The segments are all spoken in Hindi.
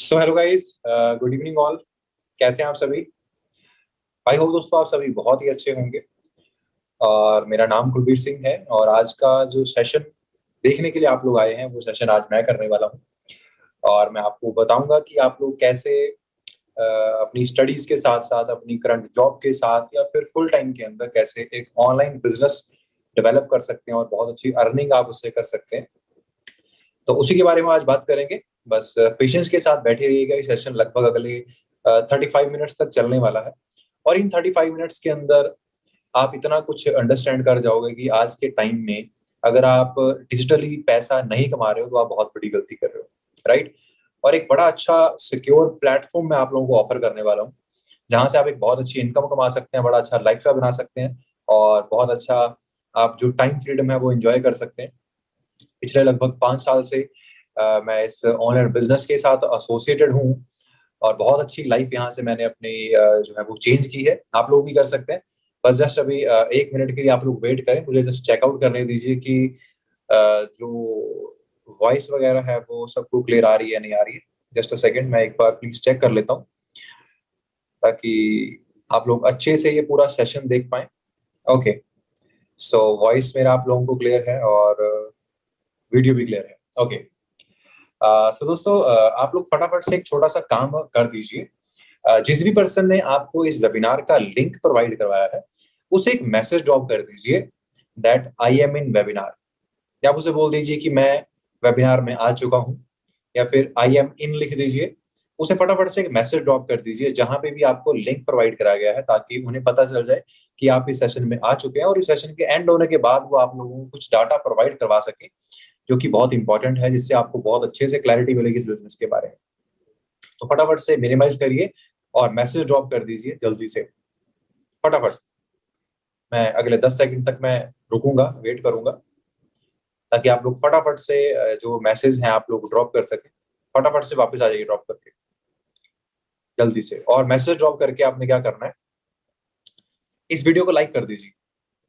So hello guys, good evening all. कैसे हैं आप सभी? आई होप दोस्तों आप सभी बहुत ही अच्छे होंगे। और मेरा नाम कुलबीर सिंह है और आज का जो सेशन देखने के लिए आप लोग आए हैं वो सेशन आज मैं करने वाला हूँ। और मैं आपको बताऊंगा कि आप लोग कैसे अपनी स्टडीज के साथ साथ अपनी करंट जॉब के साथ या फिर फुल टाइम के अंदर कैसे एक ऑनलाइन बिजनेस डेवलप कर सकते हैं और बहुत अच्छी अर्निंग आप उससे कर सकते हैं। तो उसी के बारे में आज बात करेंगे। बस पेशेंस के साथ बैठे रहिएगा। ये सेशन लगभग अगले 35 मिनट्स तक चलने वाला है। और इन 35 मिनट्स के अंदर आप इतना कुछ अंडरस्टैंड कर जाओगे कि आज के टाइम में अगर आप डिजिटली पैसा नहीं कमा रहे हो तो आप बहुत बड़ी गलती कर रहे हो, राइट। और एक बड़ा अच्छा सिक्योर प्लेटफॉर्म मैं आप लोगों को ऑफर करने वाला हूँ, जहां से आप एक बहुत अच्छी इनकम कमा सकते हैं, बड़ा अच्छा लाइफ बना सकते हैं और बहुत अच्छा आप जो टाइम फ्रीडम है वो एंजॉय कर सकते हैं। पिछले लगभग 5 साल से मैं इस ऑनलाइन बिजनेस के साथ एसोसिएटेड हूँ और बहुत अच्छी लाइफ यहाँ से मैंने अपनी जो है वो चेंज की है। आप लोग भी कर सकते हैं। बस जस्ट अभी 1 मिनट के लिए आप लोग वेट करें, मुझे जस्ट चेकआउट करने दीजिए कि जो वॉइस वगैरह है वो सबको क्लियर आ रही है नहीं आ रही है। जस्ट अ सेकंड, मैं एक बार प्लीज चेक कर लेता हूँ ताकि आप लोग अच्छे से ये पूरा सेशन देख पाए। ओके, सो वॉइस मेरा आप लोगों को क्लियर है और वीडियो भी क्लियर है। ओके, सो दोस्तों आप लोग फटाफट से एक छोटा सा काम कर दीजिए। जिस भी पर्सन ने आपको इस वेबिनार का लिंक प्रोवाइड करवाया है उसे एक मैसेज ड्रॉप कर दीजिए that I am in webinar. या आप उसे बोल दीजिए कि मैं वेबिनार में आ चुका हूँ, या फिर आई एम इन लिख दीजिए। उसे फटाफट से एक मैसेज ड्रॉप कर दीजिए जहां पे भी आपको लिंक प्रोवाइड कराया गया है, ताकि उन्हें पता चल जाए कि आप इस सेशन में आ चुके हैं और इस सेशन के एंड होने के बाद वो आप लोगों को कुछ डाटा प्रोवाइड करवा सके, जो कि बहुत इंपॉर्टेंट है, जिससे आपको बहुत अच्छे से क्लैरिटी मिलेगी इस बिजनेस के बारे में। तो फटाफट से मिनिमाइज करिए और मैसेज ड्रॉप कर दीजिए जल्दी से, फटाफट। मैं अगले 10 सेकंड तक मैं रुकूंगा, वेट करूंगा, ताकि आप लोग फटाफट से जो मैसेज हैं आप लोग ड्रॉप कर सकें। फटाफट से वापस आ जाइए ड्रॉप करके जल्दी से। और मैसेज ड्रॉप करके आपने क्या करना है, इस वीडियो को लाइक कर दीजिए,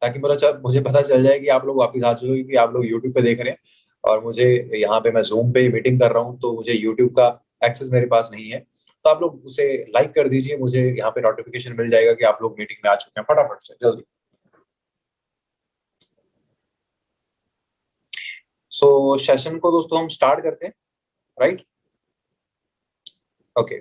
ताकि मुझे पता चल जाए कि आप लोग वापस आ चुके हैं, कि आप लोग यूट्यूब पे देख रहे हैं और मुझे यहाँ पे मैं जूम पे मीटिंग कर रहा हूँ तो मुझे यूट्यूब का एक्सेस मेरे पास नहीं है। तो आप लोग उसे लाइक कर दीजिए, मुझे यहाँ पे नोटिफिकेशन मिल जाएगा कि आप लोग मीटिंग में आ चुके हैं। फटाफट से जल्दी। सो सेशन को दोस्तों हम स्टार्ट करते हैं, राइट। ओके,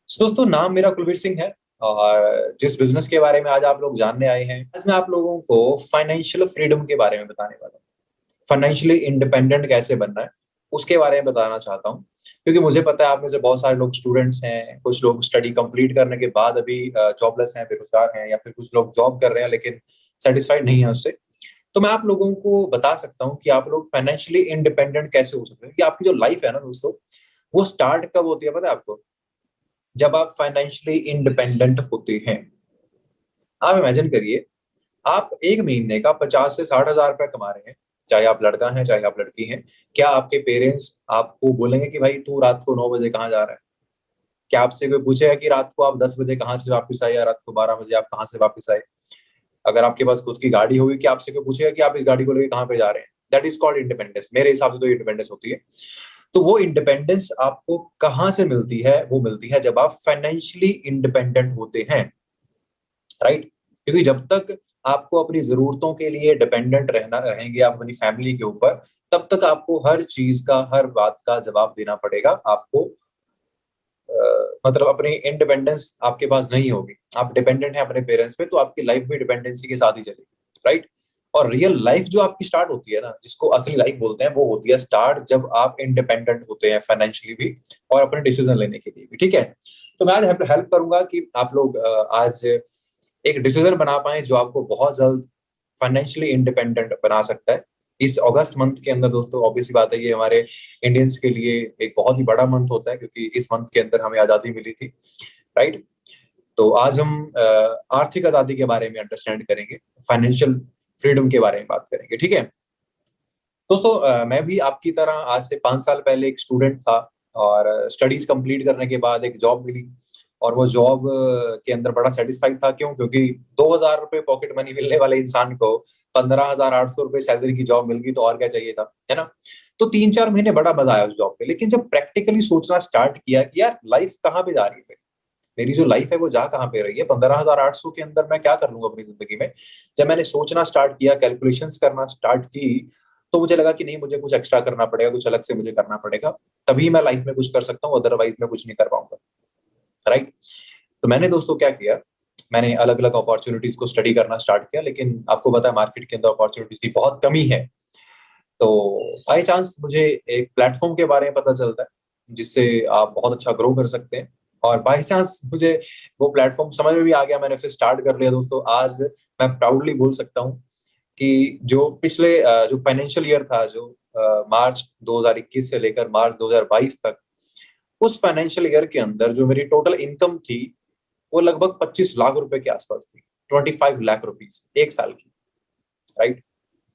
दोस्तों नाम मेरा कुलवीर सिंह है और जिस बिजनेस के बारे में आज आप लोग जानने आए हैं, आज मैं आप लोगों को फाइनेंशियल फ्रीडम के बारे में बताने वाला हूँ। फाइनेंशियली इंडिपेंडेंट कैसे बनना है उसके बारे में बताना चाहता हूँ, क्योंकि मुझे पता है आप में से बहुत सारे लोग स्टूडेंट्स हैं, कुछ लोग स्टडी कंप्लीट करने के बाद अभी जॉबलेस हैं, बेरोजगार हैं, या फिर कुछ लोग जॉब कर रहे हैं लेकिन सेटिस्फाइड नहीं है उससे। तो मैं आप लोगों को बता सकता हूँ कि आप लोग फाइनेंशियली इंडिपेंडेंट कैसे हो सकते हैं। कि आपकी जो लाइफ है ना दोस्तों, वो स्टार्ट कब होती है पता है आपको? जब आप फाइनेंशियली इंडिपेंडेंट होते हैं। आप इमेजिन करिए, आप एक महीने का 50 से 60 हजार रुपया कमा रहे हैं, चाहे आप लड़का हैं चाहे आप लड़की हैं। क्या आपके पेरेंट्स आपको बोलेंगे कि भाई तू रात को 9 बजे कहाँ जा रहा है? क्या आपसे कोई पूछेगा कि रात को आप 10 बजे कहाँ से वापस आए या रात को 12 बजे आप कहाँ से वापस आए? अगर आपके पास खुद की गाड़ी होगी, कि आपसे कोई पूछेगा कि आप इस गाड़ी को लेकर कहाँ पे जा रहे हैं? That is called independence. मेरे हिसाब से तो इंडिपेंडेंस होती है। तो वो इंडिपेंडेंस आपको कहाँ से मिलती है? वो मिलती है जब आप फाइनेंशियली इंडिपेंडेंट होते हैं, राइट। क्योंकि जब तक आपको अपनी जरूरतों के लिए डिपेंडेंट रहना रहेंगे आप अपनी फैमिली के ऊपर, तब तक आपको हर चीज का, हर बात का जवाब देना पड़ेगा आपको। मतलब अपनी इंडिपेंडेंस आपके पास नहीं होगी, आप डिपेंडेंट हैं अपने पेरेंट्स पे, तो आपकी लाइफ भी डिपेंडेंसी के साथ ही चलेगी, राइट। और रियल लाइफ जो आपकी स्टार्ट होती है ना, जिसको असली लाइफ बोलते हैं, वो होती है स्टार्ट जब आप इंडिपेंडेंट होते हैं फाइनेंशियली भी और अपने डिसीजन लेने के लिए भी, ठीक है। तो मैं आज हेल्प करूंगा कि आप लोग आज एक डिसीजन बना पाए जो आपको बहुत जल्द फाइनेंशियली इंडिपेंडेंट बना सकता है। इस अगस्त मंथ के अंदर दोस्तों, ऑब्वियस सी बात है, ये हमारे इंडियंस के लिए एक बहुत ही बड़ा मंथ होता है, क्योंकि इस मंथ के अंदर हमें आजादी मिली थी, राइट। तो आज हम आर्थिक आजादी के बारे में अंडरस्टैंड करेंगे, फाइनेंशियल फ्रीडम के बारे में बात करेंगे, ठीक है। दोस्तों मैं भी आपकी तरह आज से 5 साल पहले एक स्टूडेंट था और स्टडीज कंप्लीट करने के बाद एक जॉब मिली और वो जॉब के अंदर बड़ा सेटिस्फाइड था। क्यों? क्योंकि 2,000 रुपए पॉकेट मनी मिलने वाले इंसान को 15,800 रुपए सैलरी की जॉब मिल गई, तो और क्या चाहिए था, है ना। तो 3-4 महीने बड़ा मजा आया उस जॉब पे, लेकिन जब प्रैक्टिकली सोचना स्टार्ट किया कि यार लाइफ कहाँ पे जा रही है, मेरी जो लाइफ है वो जा कहाँ पे रही है, 15,800 के अंदर मैं क्या कर लूंगा अपनी जिंदगी में। जब मैंने सोचना स्टार्ट किया, कैलकुलेशंस करना स्टार्ट की, तो मुझे लगा कि नहीं, मुझे कुछ एक्स्ट्रा करना पड़ेगा, कुछ अलग से मुझे करना पड़ेगा, तभी मैं लाइफ में कुछ कर सकता हूँ, अदरवाइज मैं कुछ नहीं कर पाऊंगा। राइट। तो मैंने दोस्तों क्या किया, मैंने अलग अलग अपॉर्चुनिटीज को स्टडी करना स्टार्ट किया, लेकिन आपको पता है मार्केट के अंदर अपॉर्चुनिटीज की बहुत कमी है। तो बाई चांस मुझे एक प्लेटफॉर्म के बारे में पता चलता है जिससे आप बहुत अच्छा ग्रो कर सकते हैं, और बाई चांस मुझे वो प्लेटफॉर्म समझ में भी आ गया, मैंने फिर स्टार्ट कर लिया दोस्तों। आज मैं प्राउडली बोल सकता हूँ कि जो पिछले जो फाइनेंशियल ईयर था, जो मार्च 2021 से लेकर मार्च 2022 तक, उस फाइनेंशियल ईयर के अंदर जो मेरी टोटल इनकम थी वो लगभग 25 लाख रुपए के आसपास थी। 25 लाख रुपीज एक साल की। राइट।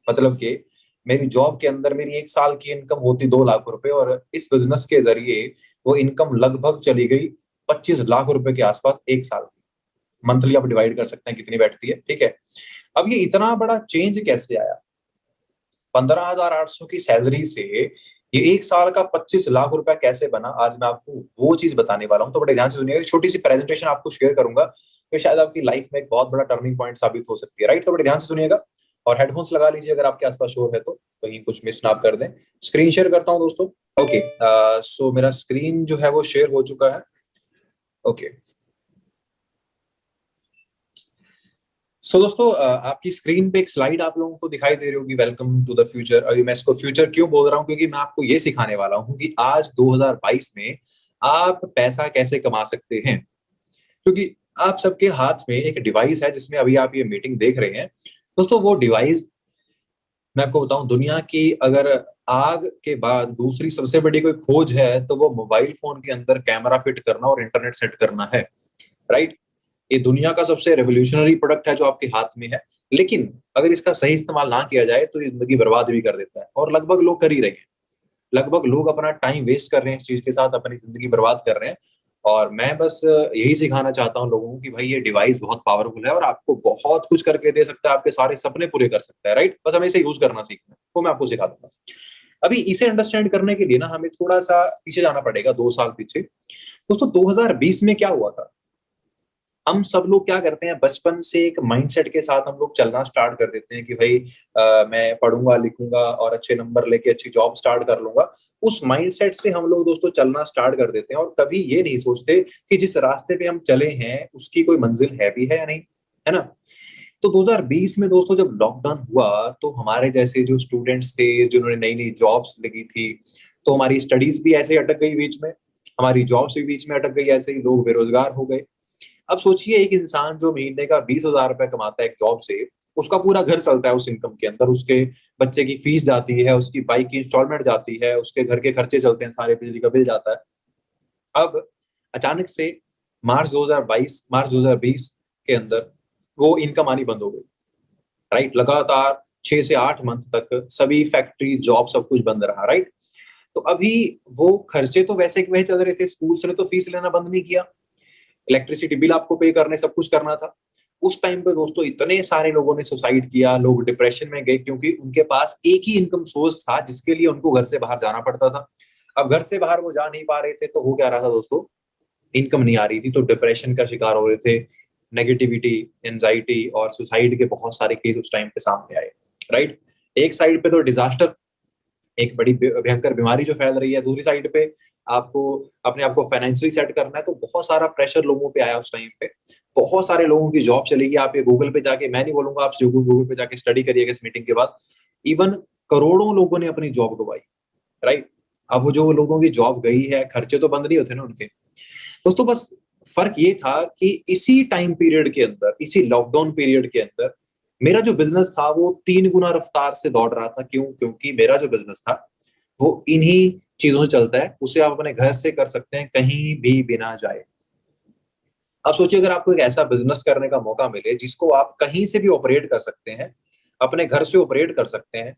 मतलब कि मेरी जॉब के अंदर मेरी एक साल की इनकम होती 2 लाख रुपए, और इस बिजनेस के जरिए वो इनकम लगभग चली गई 25 लाख रुपए के आसपास एक साल की। मंथली आप डिवाइड कर सकते हैं कितनी बैठती है, ठीक है। अब ये इतना बड़ा चेंज कैसे आया, 15,800 की सैलरी से ये एक साल का 25 लाख रुपया कैसे बना, आज मैं आपको वो चीज बताने वाला हूँ। तो बड़े ध्यान से सुनिएगा, छोटी सी प्रेजेंटेशन आपको शेयर करूंगा, तो शायद आपकी लाइफ में एक बहुत बड़ा टर्निंग पॉइंट साबित हो सकती है। राइट। तो बड़े ध्यान से सुनिएगा, और हेडफोन्स लगा लीजिए अगर आपके आसपास शोर है तो, कहीं कुछ मिस ना आप कर दें। स्क्रीन शेयर करता हूँ दोस्तों। ओके, सो मेरा स्क्रीन जो है वो शेयर हो चुका है। ओके, सो दोस्तों आपकी स्क्रीन पे एक स्लाइड आप लोगों को दिखाई दे रही होगी, वेलकम टू द फ्यूचर। अभी मैं इसको फ्यूचर क्यों बोल रहा हूँ, क्योंकि मैं आपको ये सिखाने वाला हूँ कि आज 2022 में आप पैसा कैसे कमा सकते हैं। क्योंकि आप सबके हाथ में एक डिवाइस है जिसमें अभी आप ये मीटिंग देख रहे हैं दोस्तों। वो डिवाइस, मैं आपको बताऊं, दुनिया की अगर आग के बाद दूसरी सबसे बड़ी कोई खोज है तो वो मोबाइल फोन के अंदर कैमरा फिट करना और इंटरनेट सेट करना है। राइट। ये दुनिया का सबसे रेवोल्यूशनरी प्रोडक्ट है जो आपके हाथ में है, लेकिन अगर इसका सही इस्तेमाल ना किया जाए तो ये जिंदगी बर्बाद भी कर देता है, और लगभग लोग कर ही रहे हैं। लगभग लोग अपना टाइम वेस्ट कर रहे हैं इस चीज के साथ, अपनी जिंदगी बर्बाद कर रहे हैं। और मैं बस यही सिखाना चाहता हूँ लोगों को कि भाई ये डिवाइस बहुत पावरफुल है और आपको बहुत कुछ करके दे सकता है, आपके सारे सपने पूरे कर सकता है। राइट। बस हमें इसे यूज करना सीखना है, वो मैं आपको सिखा दूंगा। अभी इसे अंडरस्टैंड करने के लिए ना हमें थोड़ा सा पीछे जाना पड़ेगा, 2 साल पीछे। दोस्तों 2020 में क्या हुआ था, हम सब लोग क्या करते हैं, बचपन से एक माइंडसेट के साथ हम लोग चलना स्टार्ट कर देते हैं कि भाई मैं पढ़ूंगा लिखूंगा और अच्छे नंबर लेके अच्छी जॉब स्टार्ट कर लूंगा। उस माइंडसेट से हम लोग दोस्तों चलना स्टार्ट कर देते हैं, और कभी ये नहीं सोचते कि जिस रास्ते पे हम चले हैं उसकी कोई मंजिल है भी है या नहीं, है ना। तो 2020 में दोस्तों जब लॉकडाउन हुआ, तो हमारे जैसे जो स्टूडेंट्स थे जिन्होंने नई नई जॉब्स लगी थी, तो हमारी स्टडीज भी ऐसे ही अटक गई बीच में, हमारी जॉब्स भी बीच में अटक गई, ऐसे ही लोग बेरोजगार हो गए। अब सोचिए, एक इंसान जो महीने का 20,000 रुपए कमाता है एक जॉब से, उसका पूरा घर चलता है उस इनकम के अंदर, उसके बच्चे की फीस जाती है, उसकी बाइक की इंस्टॉलमेंट जाती है, उसके घर के खर्चे चलते हैं, सारे बिजली का बिल जाता है। अब अचानक से मार्च 2020 के अंदर वो इनकम आनी बंद हो गई। राइट। लगातार 6 से 8 मंथ तक सभी फैक्ट्री जॉब सब कुछ बंद रहा। राइट। तो अभी वो खर्चे तो वैसे के वैसे चल रहे थे, स्कूल से तो फीस लेना बंद नहीं किया, इलेक्ट्रिसिटी बिल आपको पे करने, सब कुछ करना था। उस टाइम पे दोस्तों इतने सारे लोगों ने सुसाइड किया, लोग डिप्रेशन में गए, क्योंकि उनके पास एक ही इनकम सोर्स था जिसके लिए उनको घर से बाहर जाना पड़ता था। अब घर से बाहर वो जा नहीं पा रहे थे, तो हो क्या रहा था दोस्तों, इनकम नहीं आ रही थी, तो डिप्रेशन का शिकार हो रहे थे, नेगेटिविटी, एंजाइटी और सुसाइड के बहुत सारे केस उस टाइम पे सामने आए। राइट। एक साइड पे तो डिजास्टर, एक बड़ी भयंकर बीमारी जो फैल रही है, दूसरी साइड पे आपको अपने आप को फाइनेंशियली सेट करना है, तो बहुत सारा प्रेशर लोगों पे आया उस टाइम पे। बहुत सारे लोगों की जॉब चली गई। आप ये गूगल पे जाके, मैं नहीं बोलूंगा आप गूगल पे जाके स्टडी करिएगा इस मीटिंग के बाद, इवन करोड़ों लोगों ने अपनी जॉब गवाई। राइट। अब वो जो लोगों की जॉब गई है, खर्चे तो बंद नहीं होते ना उनके। दोस्तों बस फर्क ये था कि इसी टाइम पीरियड के अंदर, इसी लॉकडाउन पीरियड के अंदर मेरा जो बिजनेस था वो 3 गुना रफ्तार से दौड़ रहा था। क्यों? क्योंकि मेरा जो बिजनेस था वो इन्हीं चीजों से चलता है, उसे आप अपने घर से कर सकते हैं कहीं भी बिना जाए। अब सोचिए, अगर आपको एक ऐसा बिजनेस करने का मौका मिले जिसको आप कहीं से भी ऑपरेट कर सकते हैं, अपने घर से ऑपरेट कर सकते हैं,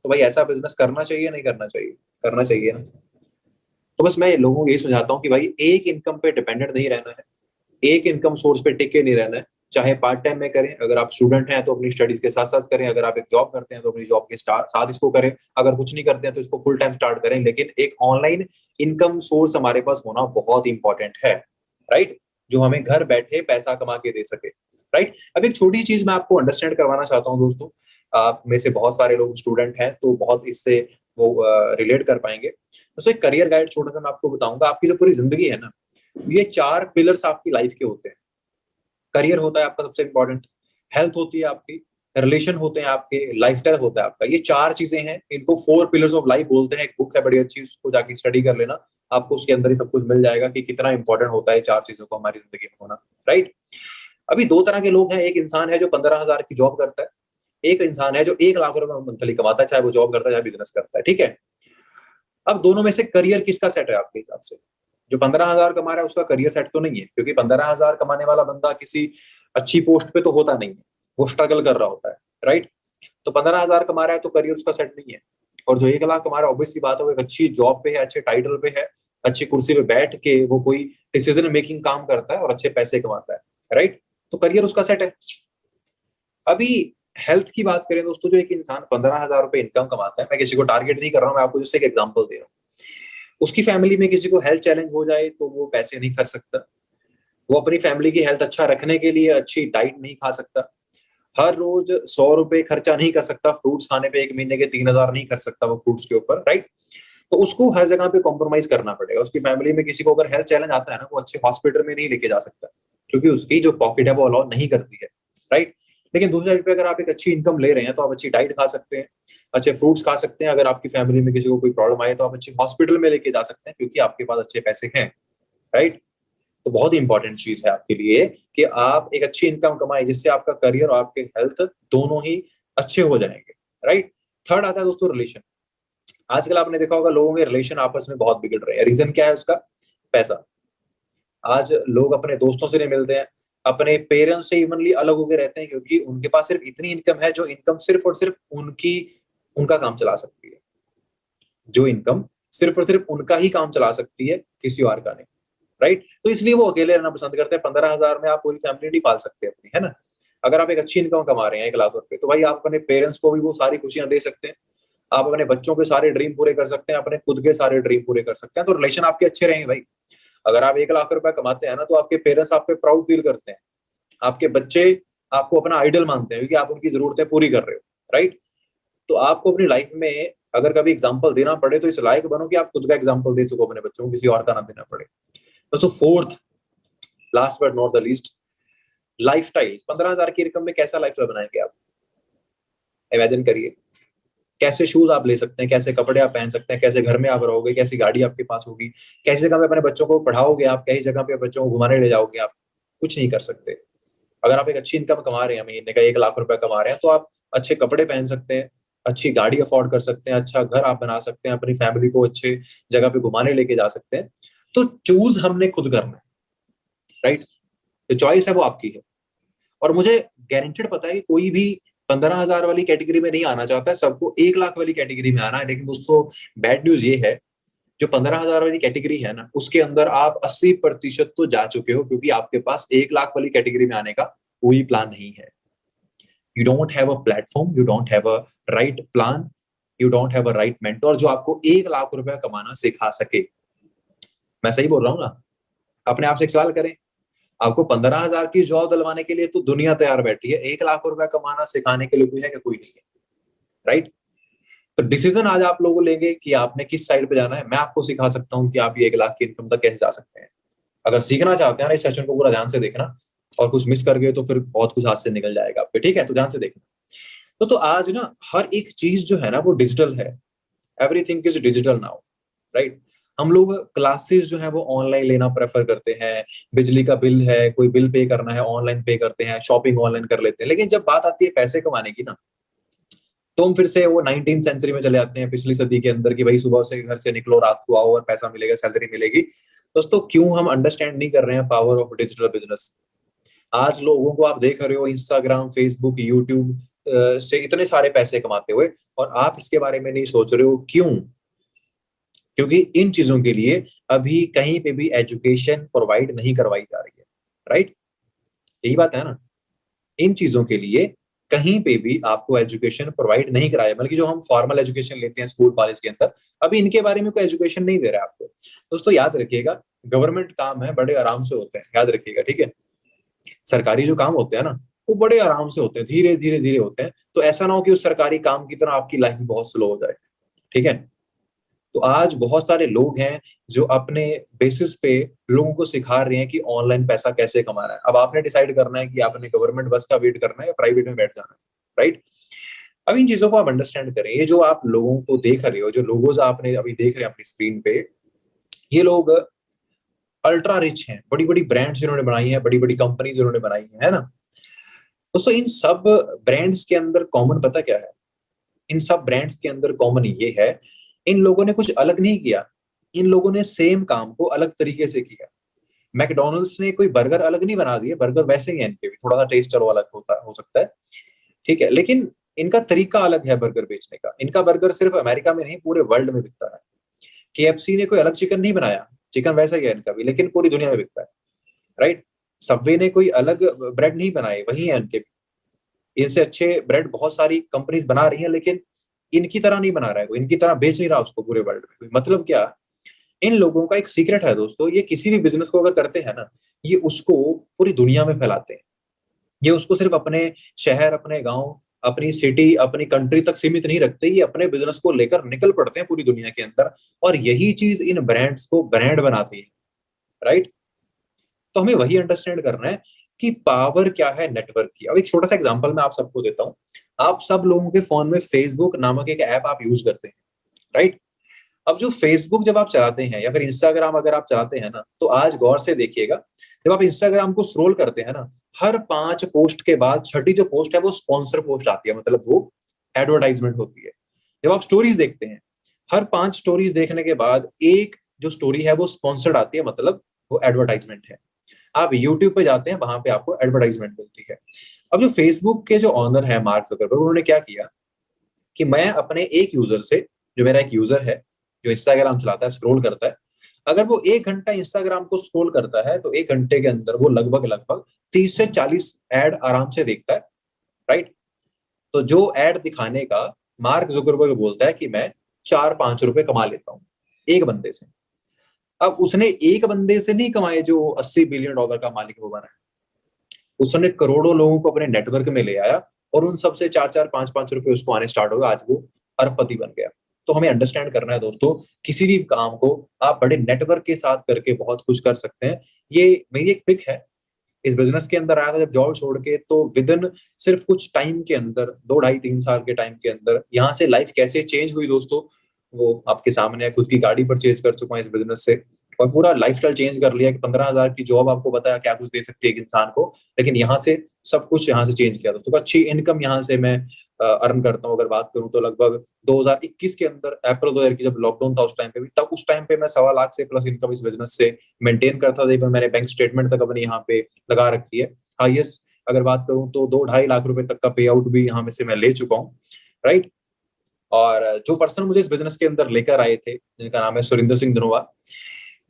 तो भाई ऐसा बिजनेस करना चाहिए नहीं करना चाहिए? करना चाहिए ना। तो बस मैं लोगों को यही समझाता हूँ कि भाई एक इनकम पे डिपेंडेंट नहीं रहना है, एक इनकम सोर्स पे टिके नहीं रहना है। चाहे पार्ट टाइम में करें, अगर आप स्टूडेंट हैं तो अपनी स्टडीज के साथ साथ करें, अगर आप एक जॉब करते हैं तो अपनी जॉब के साथ इसको करें, अगर कुछ नहीं करते हैं तो इसको फुल टाइम स्टार्ट करें, लेकिन एक ऑनलाइन इनकम सोर्स हमारे पास होना बहुत इंपॉर्टेंट है, राइट, जो हमें घर बैठे पैसा कमा के दे सके, राइट। अब एक छोटी चीज मैं आपको अंडरस्टैंड करवाना चाहता हूँ दोस्तों, आप में से बहुत सारे लोग स्टूडेंट हैं तो बहुत इससे वो रिलेट कर पाएंगे। तो एक करियर गाइड छोटा सा मैं आपको बताऊंगा। आपकी जो पूरी जिंदगी है ना, ये 4 पिलर्स आपकी लाइफ के होते हैं। करियर होता है आपका सबसे इंपॉर्टेंट, हेल्थ होती है आपकी, रिलेशन होते हैं आपके, लाइफस्टाइल होता है आपका। ये 4 चीजें हैं, इनको 4 पिलर्स ऑफ लाइफ बोलते हैं। एक बुक है बड़ी अच्छी, उसको जाके स्टडी कर लेना, आपको उसके अंदर ही सब कुछ मिल जाएगा कि कितना इंपॉर्टेंट होता है 4 चीजों को हमारी जिंदगी में होना, राइट। अभी 2 तरह के लोग हैं, एक इंसान है जो 15,000 की जॉब करता है, एक इंसान है जो 1 लाख रुपए मंथली कमाता है, चाहे वो जॉब करता है चाहे बिजनेस करता है, ठीक है। अब दोनों में से करियर किसका सेट है आपके हिसाब से? जो 15,000 कमा रहा है उसका करियर सेट तो नहीं है, क्योंकि 15,000 कमाने वाला बंदा किसी अच्छी पोस्ट पे तो होता नहीं है, वो स्ट्रगल कर रहा होता है, राइट। तो 15,000 कमा रहा है तो करियर उसका सेट नहीं है। और जो 1 लाख कमा रहा है, ऑब्वियसली बात है, वो एक अच्छी जॉब पे है, अच्छे टाइटल पे है, अच्छी कुर्सी पे बैठ के वो कोई डिसीजन मेकिंग काम करता है और अच्छे पैसे कमाता है, राइट। तो करियर उसका सेट है। अभी हेल्थ की बात करें दोस्तों, जो एक इंसान 15,000 रुपए इनकम कमाता है, मैं किसी को टारगेट नहीं कर रहा हूं, मैं आपको जस्ट एक एग्जांपल दे रहा हूँ, उसकी फैमिली में किसी को हेल्थ चैलेंज हो जाए तो वो पैसे नहीं कर सकता, वो अपनी फैमिली की हेल्थ अच्छा रखने के लिए अच्छी डाइट नहीं खा सकता, हर रोज 100 रुपए खर्चा नहीं कर सकता फ्रूट्स खाने पे, 1 महीने के 3,000 नहीं कर सकता वो फ्रूट्स के ऊपर, राइट। तो उसको हर जगह पे कॉम्प्रोमाइज करना पड़ेगा। उसकी फैमिली में किसी को अगर हेल्थ चैलेंज आता है ना, वो अच्छे हॉस्पिटल में नहीं लेके जा सकता, क्योंकि उसकी जो पॉकेट है वो अलाउ नहीं करती है, राइट। लेकिन दूसरी साइड पे अगर आप एक अच्छी इनकम ले रहे हैं तो आप अच्छी डाइट खा सकते हैं, अच्छे फ्रूट्स खा सकते हैं। अगर आपकी फैमिली में किसी को कोई प्रॉब्लम आए तो आप अच्छे हॉस्पिटल में लेके जा सकते हैं, क्योंकि आपके पास अच्छे पैसे हैं, राइट। तो बहुत इंपॉर्टेंट चीज है आपके लिए कि आप एक अच्छी इनकम कमाएं, जिससे आपका करियर और आपके हेल्थ दोनों ही अच्छे हो जाएंगे, राइट। थर्ड आता है दोस्तों रिलेशन। आजकल आपने देखा होगा लोगों के रिलेशन आपस में बहुत बिगड़ रहे हैं। रीजन क्या है उसका? पैसा। आज लोग अपने दोस्तों से नहीं मिलते हैं, अपने पेरेंट्स से इवनली अलग होकर रहते हैं, क्योंकि उनके पास सिर्फ इतनी इनकम है जो इनकम सिर्फ और सिर्फ उनकी उनका काम चला सकती है, जो इनकम सिर्फ और सिर्फ उनका ही काम चला सकती है, किसी और का नहीं, राइट। तो इसलिए वो अकेले रहना पसंद करते हैं। 15,000 में आप पूरी फैमिली नहीं पाल सकते अपनी, है ना। अगर आप एक अच्छी इनकम कमा रहे हैं 1 लाख रुपए, तो भाई आप अपने पेरेंट्स को भी वो सारी खुशियां दे सकते हैं, आप अपने बच्चों के सारे ड्रीम पूरे कर सकते हैं, अपने खुद के सारे ड्रीम पूरे कर सकते हैं। तो रिलेशन आपके अच्छे रहेंगे भाई। अगर आप 1 लाख रुपए कमाते हैं ना, तो आपके पेरेंट्स आप पे प्राउड फील करते हैं, आपके बच्चे आपको अपना आइडल मानते हैं, क्योंकि आप उनकी जरूरतें पूरी कर रहे हो, राइट। तो आपको अपनी लाइफ में अगर कभी एग्जाम्पल देना पड़े तो इस लायक बनो कि आप खुद का एग्जाम्पल दे सको अपने बच्चों को, किसी और का ना देना पड़े। तो fourth, last but not the least, lifestyle. 15,000 की इनकम में कैसा लाइफस्टाइल बनाएंगे आप? इमेजिन करिए, कैसे शूज आप ले सकते हैं, कैसे कपड़े आप पहन सकते हैं, कैसे घर में आप रहोगे, कैसी गाड़ी आपके पास होगी, कैसी जगह पे अपने बच्चों को पढ़ाओगे आप, कैसी जगह पे बच्चों को घुमाने ले जाओगे आप? कुछ नहीं कर सकते। अगर आप एक अच्छी इनकम कमा रहे हैं, महीने का 1 लाख रुपए कमा रहे हैं, तो आप अच्छे कपड़े पहन सकते हैं, अच्छी गाड़ी अफोर्ड कर सकते हैं, अच्छा घर आप बना सकते हैं, अपनी फैमिली को अच्छे जगह पे घुमाने लेके जा सकते हैं। तो चूज हमने खुद करना है, राइट। जो चॉइस है वो आपकी है। और मुझे गारंटेड पता है कि कोई भी 15,000 वाली कैटेगरी में नहीं आना चाहता है, सबको 1 लाख वाली कैटेगरी में आना है। लेकिन दोस्तों बैड न्यूज ये है, जो 15,000 वाली कैटेगरी है ना, उसके अंदर आप 80% तो जा चुके हो, क्योंकि आपके पास 1 लाख वाली कैटेगरी में आने का कोई प्लान नहीं है। You don't have a platform, you don't have a right plan, you don't have a right mentor जो आपको 1 लाख रुपया कमाना सिखा सके। मैं सही बोल रहा हूँ ना? अपने आप से एक सवाल करें, आपको 15,000 की जॉब दिलवाने के लिए तो दुनिया तैयार बैठी है, 1 लाख रुपया कमाना सिखाने के लिए कोई है कि कोई नहीं है, राइट। तो डिसीजन आज आप लोगों लेंगे कि आपने किस साइड पे जाना है। मैं आपको सिखा सकता हूँ कि आप ये 1 लाख की इनकम तक कैसे जा सकते हैं। अगर सीखना चाहते हैं ना, इस सेशन को पूरा ध्यान से देखना, और कुछ मिस कर गए तो फिर बहुत कुछ हाथ से निकल जाएगा आपके, ठीक है। तो ध्यान से देखना। तो आज ना हर एक चीज जो है ना वो डिजिटल है। Everything is digital now, right. हम लोग क्लासेस जो है वो ऑनलाइन लेना प्रेफर करते हैं, बिजली का बिल है, कोई बिल पे करना है ऑनलाइन पे करते हैं, शॉपिंग ऑनलाइन कर लेते हैं। लेकिन जब बात आती है पैसे कमाने की ना, तो हम फिर से वो 19th सेंचुरी में चले जाते हैं, पिछली सदी के अंदर, कि भाई सुबह से घर से निकलो, रात को आओ और पैसा मिलेगा, सैलरी मिलेगी। दोस्तों क्यों हम अंडरस्टैंड नहीं कर रहे हैं पावर ऑफ डिजिटल बिजनेस? आज लोगों को आप देख रहे हो इंस्टाग्राम, फेसबुक, यूट्यूब से इतने सारे पैसे कमाते हुए, और आप इसके बारे में नहीं सोच रहे हो। क्यों? क्योंकि इन चीजों के लिए अभी कहीं पे भी एजुकेशन प्रोवाइड नहीं करवाई जा रही है, राइट। यही बात है ना। इन चीजों के लिए कहीं पे भी आपको एजुकेशन प्रोवाइड नहीं कराया, बल्कि जो हम फॉर्मल एजुकेशन लेते हैं स्कूल कॉलेज के अंदर, अभी इनके बारे में कोई एजुकेशन नहीं दे रहा है आपको। दोस्तों याद रखिएगा, गवर्नमेंट काम है बड़े आराम से होते हैं, याद रखिएगा, ठीक है। सरकारी जो काम होते हैं ना, वो बड़े आराम से होते हैं, धीरे धीरे धीरे होते हैं। तो ऐसा ना हो कि उस सरकारी काम की तरह आपकी लाइफ भी बहुत स्लो हो जाए, ठीक है। तो आज बहुत सारे लोग हैं जो अपने बेसिस पे लोगों को सिखा रहे हैं कि ऑनलाइन पैसा कैसे कमाना है। अब आपने डिसाइड करना है कि आपने गवर्नमेंट बस का वेट करना है या प्राइवेट में बैठ जाना है, राइट। अब इन चीजों को आप अंडरस्टैंड करें। ये जो आप लोगों को देख रहे हो, जो लोगोज आपने अभी देख रहे हैं अपनी स्क्रीन पे, ये लोग अल्ट्रा रिच हैं, बड़ी बड़ी ब्रांड्स जिन्होंने बनाई है, बड़ी बड़ी कंपनी जिन्होंने बनाई है ना। दोस्तों इन सब ब्रांड्स के अंदर कॉमन पता क्या है? इन सब ब्रांड्स के अंदर कॉमन ये है, इन लोगों ने कुछ अलग नहीं किया, इन लोगों ने सेम काम को अलग तरीके से किया। मैकडोनल्ड्स ने कोई बर्गर अलग नहीं बना दिए, बर्गर वैसे ही है, इनके भी थोड़ा सा टेस्ट चलो अलग होता हो सकता है, ठीक है, लेकिन इनका तरीका अलग है बर्गर बेचने का। इनका बर्गर सिर्फ अमेरिका में नहीं, पूरे वर्ल्ड में बिकता है। केएफसी ने कोई अलग चिकन नहीं बनाया, चिकन वैसा ही है इनका भी, लेकिन पूरी दुनिया में बिकता है, राइट। सबवे ने कोई अलग ब्रेड नहीं बनाए, वही है इनके भी। इनसे अच्छे ब्रेड बहुत सारी कंपनीज बना रही हैं, लेकिन इनकी तरह नहीं बना रहा है कोई, इनकी तरह बेच नहीं रहा उसको पूरे वर्ल्ड में। मतलब क्या, इन लोगों का एक सीक्रेट है दोस्तों, ये किसी भी बिजनेस को अगर करते हैं ना, ये उसको पूरी दुनिया में फैलाते हैं। ये उसको सिर्फ अपने शहर, अपने गांव, अपनी सिटी, अपनी कंट्री तक सीमित नहीं रखते, ये अपने बिजनेस को लेकर निकल पड़ते हैं पूरी दुनिया के अंदर। और यही चीज इन ब्रांड्स को ब्रांड बनाती है, राइट। तो हमें वही अंडरस्टैंड करना है कि पावर क्या है नेटवर्क की। अब एक छोटा सा एग्जांपल मैं आप सबको देता हूँ। आप सब लोगों के फोन में फेसबुक नामक एक ऐप आप यूज करते हैं, राइट। अब जो फेसबुक जब आप चलाते हैं या फिर इंस्टाग्राम अगर आप चलाते हैं ना, तो आज गौर से देखिएगा, जब आप इंस्टाग्राम को स्क्रॉल करते हैं ना, हर 5 पोस्ट के बाद छठी जो पोस्ट है वो स्पॉन्सर पोस्ट आती है, मतलब वो एडवर्टाइजमेंट होती है। जब आप स्टोरीज देखते हैं, हर 5 स्टोरीज देखने के बाद एक जो स्टोरी है वो स्पॉन्सर्ड आती है, मतलब वो एडवर्टाइजमेंट है। आप यूट्यूब पे जाते हैं, वहां पे आपको एडवर्टाइजमेंट मिलती है। अब जो फेसबुक के जो ऑनर है मार्क जुकरबर्ग, उन्होंने क्या किया कि मैं अपने एक यूजर से, जो मेरा एक यूजर है जो इंस्टाग्राम चलाता है, स्क्रॉल करता है, अगर वो 1 घंटा इंस्टाग्राम को स्क्रॉल करता है तो 1 घंटे के अंदर वो लगभग लगभग 30 से 40 ऐड आराम से देखता है, राइट। तो जो ऐड दिखाने का मार्क जुकरबर्ग बोलता है कि मैं 4-5 रुपए कमा लेता हूँ एक बंदे से। अब उसने एक बंदे से नहीं कमाए जो $80 बिलियन का मालिक वो बना है, उसने करोड़ों लोगों को अपने नेटवर्क में ले आया और उन सबसे 4-4 5-5 रुपए उसको आने स्टार्ट हो गए, आज वो अरबपति बन गया। तो हमें अंडरस्टैंड करना है दोस्तों, किसी भी काम को आप बड़े नेटवर्क के साथ करके बहुत कुछ कर सकते हैं। ये मेरी एक पिक है, इस बिजनेस के अंदर आया था जब जॉब छोड़ के, तो विद इन सिर्फ कुछ टाइम के अंदर, 2 ढाई 3 साल के टाइम के अंदर यहाँ से लाइफ कैसे चेंज हुई दोस्तों, वो आपके सामने है। खुद की गाड़ी परचेज कर चुका हूँ इस बिजनेस से, और पूरा लाइफस्टाइल चेंज कर लिया कि 15,000 की जॉब आपको बताया क्या कुछ दे सकती है एक इंसान को, लेकिन यहाँ से सब कुछ यहाँ से चेंज किया दोस्तों। अच्छी इनकम यहाँ से मैं अर्न करता हूँ। अगर बात करूँ तो लगभग 2021 के अंदर, अप्रैल 2000 की जब लॉकडाउन था उस टाइम पे भी, तब उस टाइम पे मैं 1.25 लाख से प्लस इनकम इस बिजनेस से मेंटेन करता था। इवन मैंने बैंक स्टेटमेंट तक अपनी यहाँ पे लगा रखी है। हाईएस्ट अगर बात करूँ तो 2-2.5 लाख रुपए तक का पे आउट भी यहाँ में से मैं ले चुका हूँ, राइट। और जो पर्सन मुझे इस बिजनेस के अंदर लेकर आए थे, जिनका नाम है सुरिंदर सिंह धनोआ,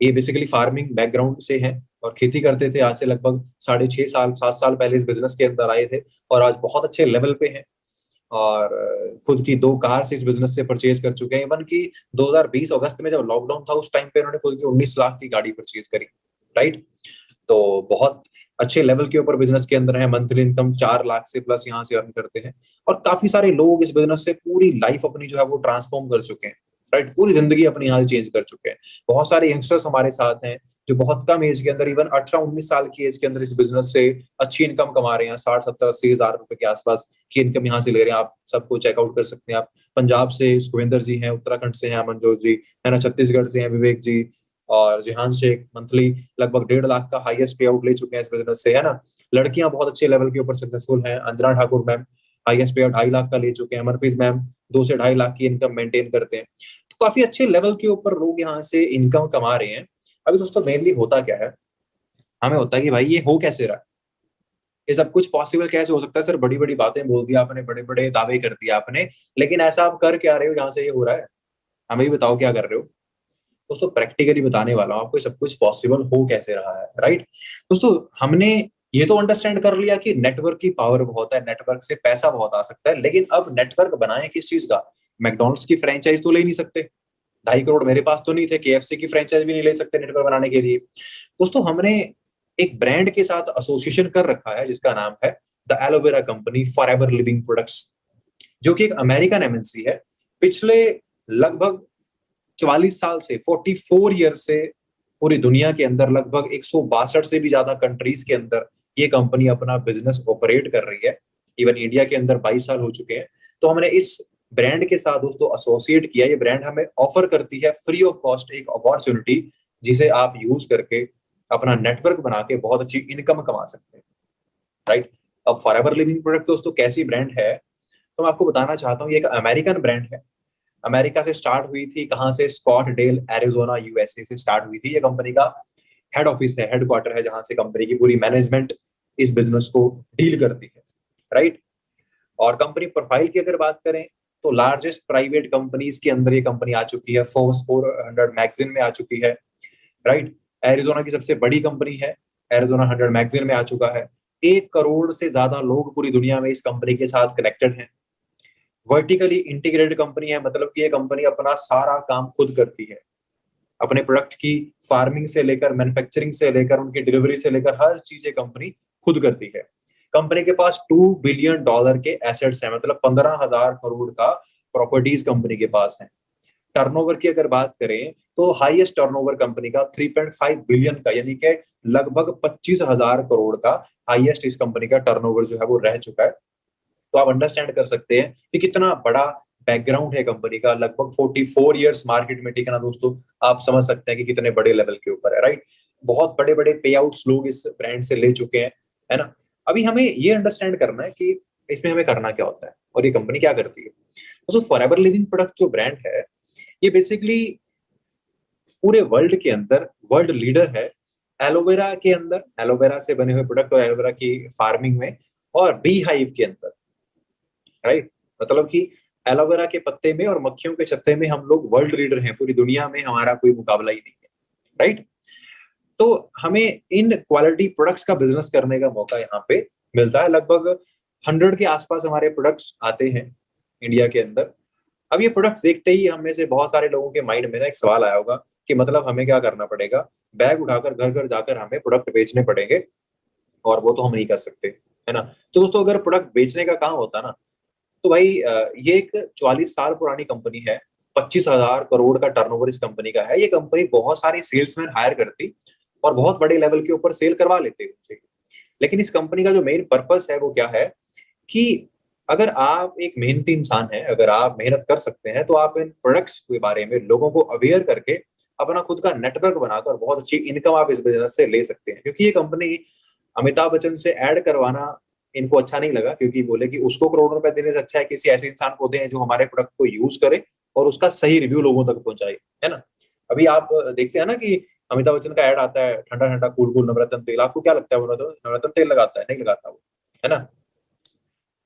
ये बेसिकली फार्मिंग बैकग्राउंड से हैं और खेती करते थे। आज से लगभग 6.5 साल 7 साल पहले इस बिजनेस के अंदर आए थे और आज बहुत अच्छे लेवल पे हैं। और खुद की 2 कार से इस बिजनेस से परचेज कर चुके हैं। इवन की 2020 अगस्त में जब लॉकडाउन था उस टाइम पे उन्होंने खुद की 19 लाख की गाड़ी परचेज करी, राइट। तो बहुत अच्छे लेवल के ऊपर बिजनेस के अंदर है। मंथली इनकम 4 लाख से प्लस यहाँ से अर्न करते हैं। और काफी सारे लोग इस बिजनेस से पूरी लाइफ अपनी जो है वो ट्रांसफॉर्म कर चुके हैं, राइट। पूरी जिंदगी अपनी यहाँ से चेंज कर चुके हैं। बहुत सारे यंगस्टर्स हमारे साथ हैं जो बहुत कम एज के अंदर, इवन 18-19 साल की एज के अंदर इस बिजनेस से अच्छी इनकम कमा रहे हैं। 60-70-80 हजार रुपए के आसपास की इनकम यहाँ से ले रहे हैं। आप सबको चेकआउट कर सकते हैं। आप पंजाब से सुखविंदर जी हैं, उत्तराखंड से हैं अमनजोत जी, है ना, छत्तीसगढ़ से हैं विवेक जी, और जिहान शेख मंथली लगभग 1.5 लाख का हाईएस्ट पे आउट ले चुके हैं इस बिजनेस से, है ना। लड़कियां बहुत अच्छे लेवल के ऊपर सक्सेसफुल हैं। अंजना ठाकुर मैम हाईएस्ट पे आउट 2.5 लाख का ले चुके हैं। अमरप्रीत मैम 2 से 2.5 लाख की इनकम मेंटेन करते हैं। तो काफी अच्छे लेवल के ऊपर लोग यहाँ से इनकम कमा रहे हैं। अभी दोस्तों मेनली होता क्या है, हमें होता है कि भाई ये हो कैसे रहा है, ये सब कुछ पॉसिबल कैसे हो सकता है। सर बड़ी बड़ी बातें बोल दिया आपने, बड़े बड़े दावे कर दिया आपने, लेकिन ऐसा आप कर क्या रहे हो जहाँ से ये हो रहा है? हमें भी बताओ क्या कर रहे हो। दोस्तों प्रैक्टिकली बताने वाला हूँ आपको सब कुछ पॉसिबल हो कैसे रहा है, राइट। दोस्तों हमने ये तो अंडरस्टैंड कर लिया कि नेटवर्क की पावर बहुत है, नेटवर्क से पैसा बहुत आ सकता है, लेकिन अब नेटवर्क बनाए किस चीज का? मैकडॉनल्ड्स की फ्रेंचाइज तो ले नहीं सकते, 2.5 करोड़ मेरे पास तो नहीं थे, केएफसी की फ्रेंचाइज भी नहीं ले सकते नेटवर्क बनाने के लिए। दोस्तों हमने एक ब्रांड के साथ एसोसिएशन कर रखा है जिसका नाम है the aloe vera company forever living products, जो कि एक अमेरिकन एमएनसी है। पिछले लगभग 44 साल से, 44 ईयर से पूरी दुनिया के अंदर लगभग 162 से भी ज्यादा कंट्रीज के अंदर ये कंपनी अपना बिजनेस ऑपरेट कर रही है। इवन इंडिया के अंदर 22 साल हो चुके हैं। तो हमने इस ब्रांड के साथ दोस्तों एसोसिएट किया। ये ब्रांड हमें ऑफर करती है फ्री ऑफ कॉस्ट एक अपॉर्चुनिटी, जिसे आप यूज करके अपना नेटवर्क बना के बहुत अच्छी इनकम कमा सकते हैं, राइट। अब फॉरएवर लिविंग प्रोडक्ट दोस्तों कैसी ब्रांड है, तो मैं आपको बताना चाहता हूँ। ये एक अमेरिकन ब्रांड है। अमेरिका से स्टार्ट हुई थी, कहां से? स्कॉटडेल एरिजोना यूएसए से स्टार्ट हुई थी। ये कंपनी का हेड ऑफिस है, हेडक्वार्टर है, जहां से कंपनी की पूरी मैनेजमेंट इस बिजनेस को डील करती है, राइट। और कंपनी प्रोफाइल की अगर बात करें तो लार्जेस्ट प्राइवेट कंपनीज के अंदर ये कंपनी आ चुकी है, फोर्ब्स 400 मैगजीन में आ चुकी है, राइट। एरिजोना की सबसे बड़ी कंपनी है, एरिजोना 100 मैगजीन में आ चुका है। 1 करोड़ से ज्यादा लोग पूरी दुनिया में इस कंपनी के साथ कनेक्टेड हैं। वर्टिकली इंटीग्रेटेड कंपनी है, मतलब कि ये कंपनी अपना सारा काम खुद करती है। अपने प्रोडक्ट की फार्मिंग से लेकर मैन्युफैक्चरिंग से लेकर उनकी डिलीवरी से लेकर हर चीज ये कंपनी खुद करती है। कंपनी के पास $2 बिलियन के एसेट्स हैं, मतलब 15,000 करोड़ का प्रॉपर्टीज कंपनी के पास है। टर्नओवर की अगर बात करें तो हाईएस्ट टर्नओवर कंपनी का 3.5 बिलियन का, यानी कि लगभग 25,000 करोड़ का हाईएस्ट इस कंपनी का टर्नओवर जो है वो रह चुका है। तो आप अंडरस्टैंड कर सकते हैं कि कितना बड़ा बैकग्राउंड है कंपनी का। लगभग 44 इयर्स मार्केट में, ठीक है ना दोस्तों। आप समझ सकते हैं कि कितने बड़े लेवल के ऊपर है, राइट। बहुत बड़े बड़े पे आउट्स लोग इस ब्रांड से ले चुके हैं, है ना। अभी हमें ये अंडरस्टैंड करना है कि इसमें हमें करना क्या होता है और ये कंपनी क्या करती है। तो फॉरएवर लिविंग प्रोडक्ट जो ब्रांड है, ये बेसिकली पूरे वर्ल्ड के अंदर वर्ल्ड लीडर है एलोवेरा के अंदर, एलोवेरा से बने हुए प्रोडक्ट और एलोवेरा की फार्मिंग में, और बी हाइव के अंदर, राइट। मतलब कि एलोवेरा के पत्ते में और मक्खियों के छत्ते में हम लोग वर्ल्ड लीडर हैं, पूरी दुनिया में हमारा कोई मुकाबला ही नहीं है, राइट। तो हमें इन क्वालिटी प्रोडक्ट्स का बिजनेस करने का मौका यहाँ पे मिलता है। लगभग 100 के आसपास हमारे प्रोडक्ट्स आते हैं इंडिया के अंदर। अब ये प्रोडक्ट्स देखते ही हम में से बहुत सारे लोगों के माइंड में ना एक सवाल आया होगा कि मतलब हमें क्या करना पड़ेगा? बैग उठाकर घर घर जाकर हमें प्रोडक्ट बेचने पड़ेंगे, और वो तो हम नहीं कर सकते, है ना। तो दोस्तों अगर प्रोडक्ट बेचने का काम होता ना, तो भाई ये एक 44 साल पुरानी कंपनी है। 25,000 करोड़ का टर्नओवर इस कंपनी का है। ये कंपनी बहुत सारे सेल्समैन हायर करती और बहुत बड़े लेवल के ऊपर सेल करवा लेते हैं। लेकिन इस कंपनी का जो मेन पर्पस है वो क्या है कि अगर आप एक मेहनती इंसान है, अगर आप मेहनत कर सकते हैं, तो आप इन प्रोडक्ट्स के बारे में लोगों को अवेयर करके अपना खुद का नेटवर्क बनाकर बहुत अच्छी इनकम आप इस बिजनेस से ले सकते हैं। क्योंकि ये कंपनी अमिताभ बच्चन से ऐड करवाना इनको अच्छा नहीं लगा, क्योंकि बोले कि उसको करोड़ों रुपए देने से अच्छा है किसी ऐसे इंसान को दें जो हमारे प्रोडक्ट को यूज करे और उसका सही रिव्यू लोगों तक पहुंचाए, है ना। अभी आप देखते हैं ना कि अमिताभ बच्चन का ऐड आता है, ठंडा ठंडा कूल कूल नवरत्न तेल। आपको क्या लगता है वो नवरत्न तेल लगाता है? नहीं लगाता वो, है ना।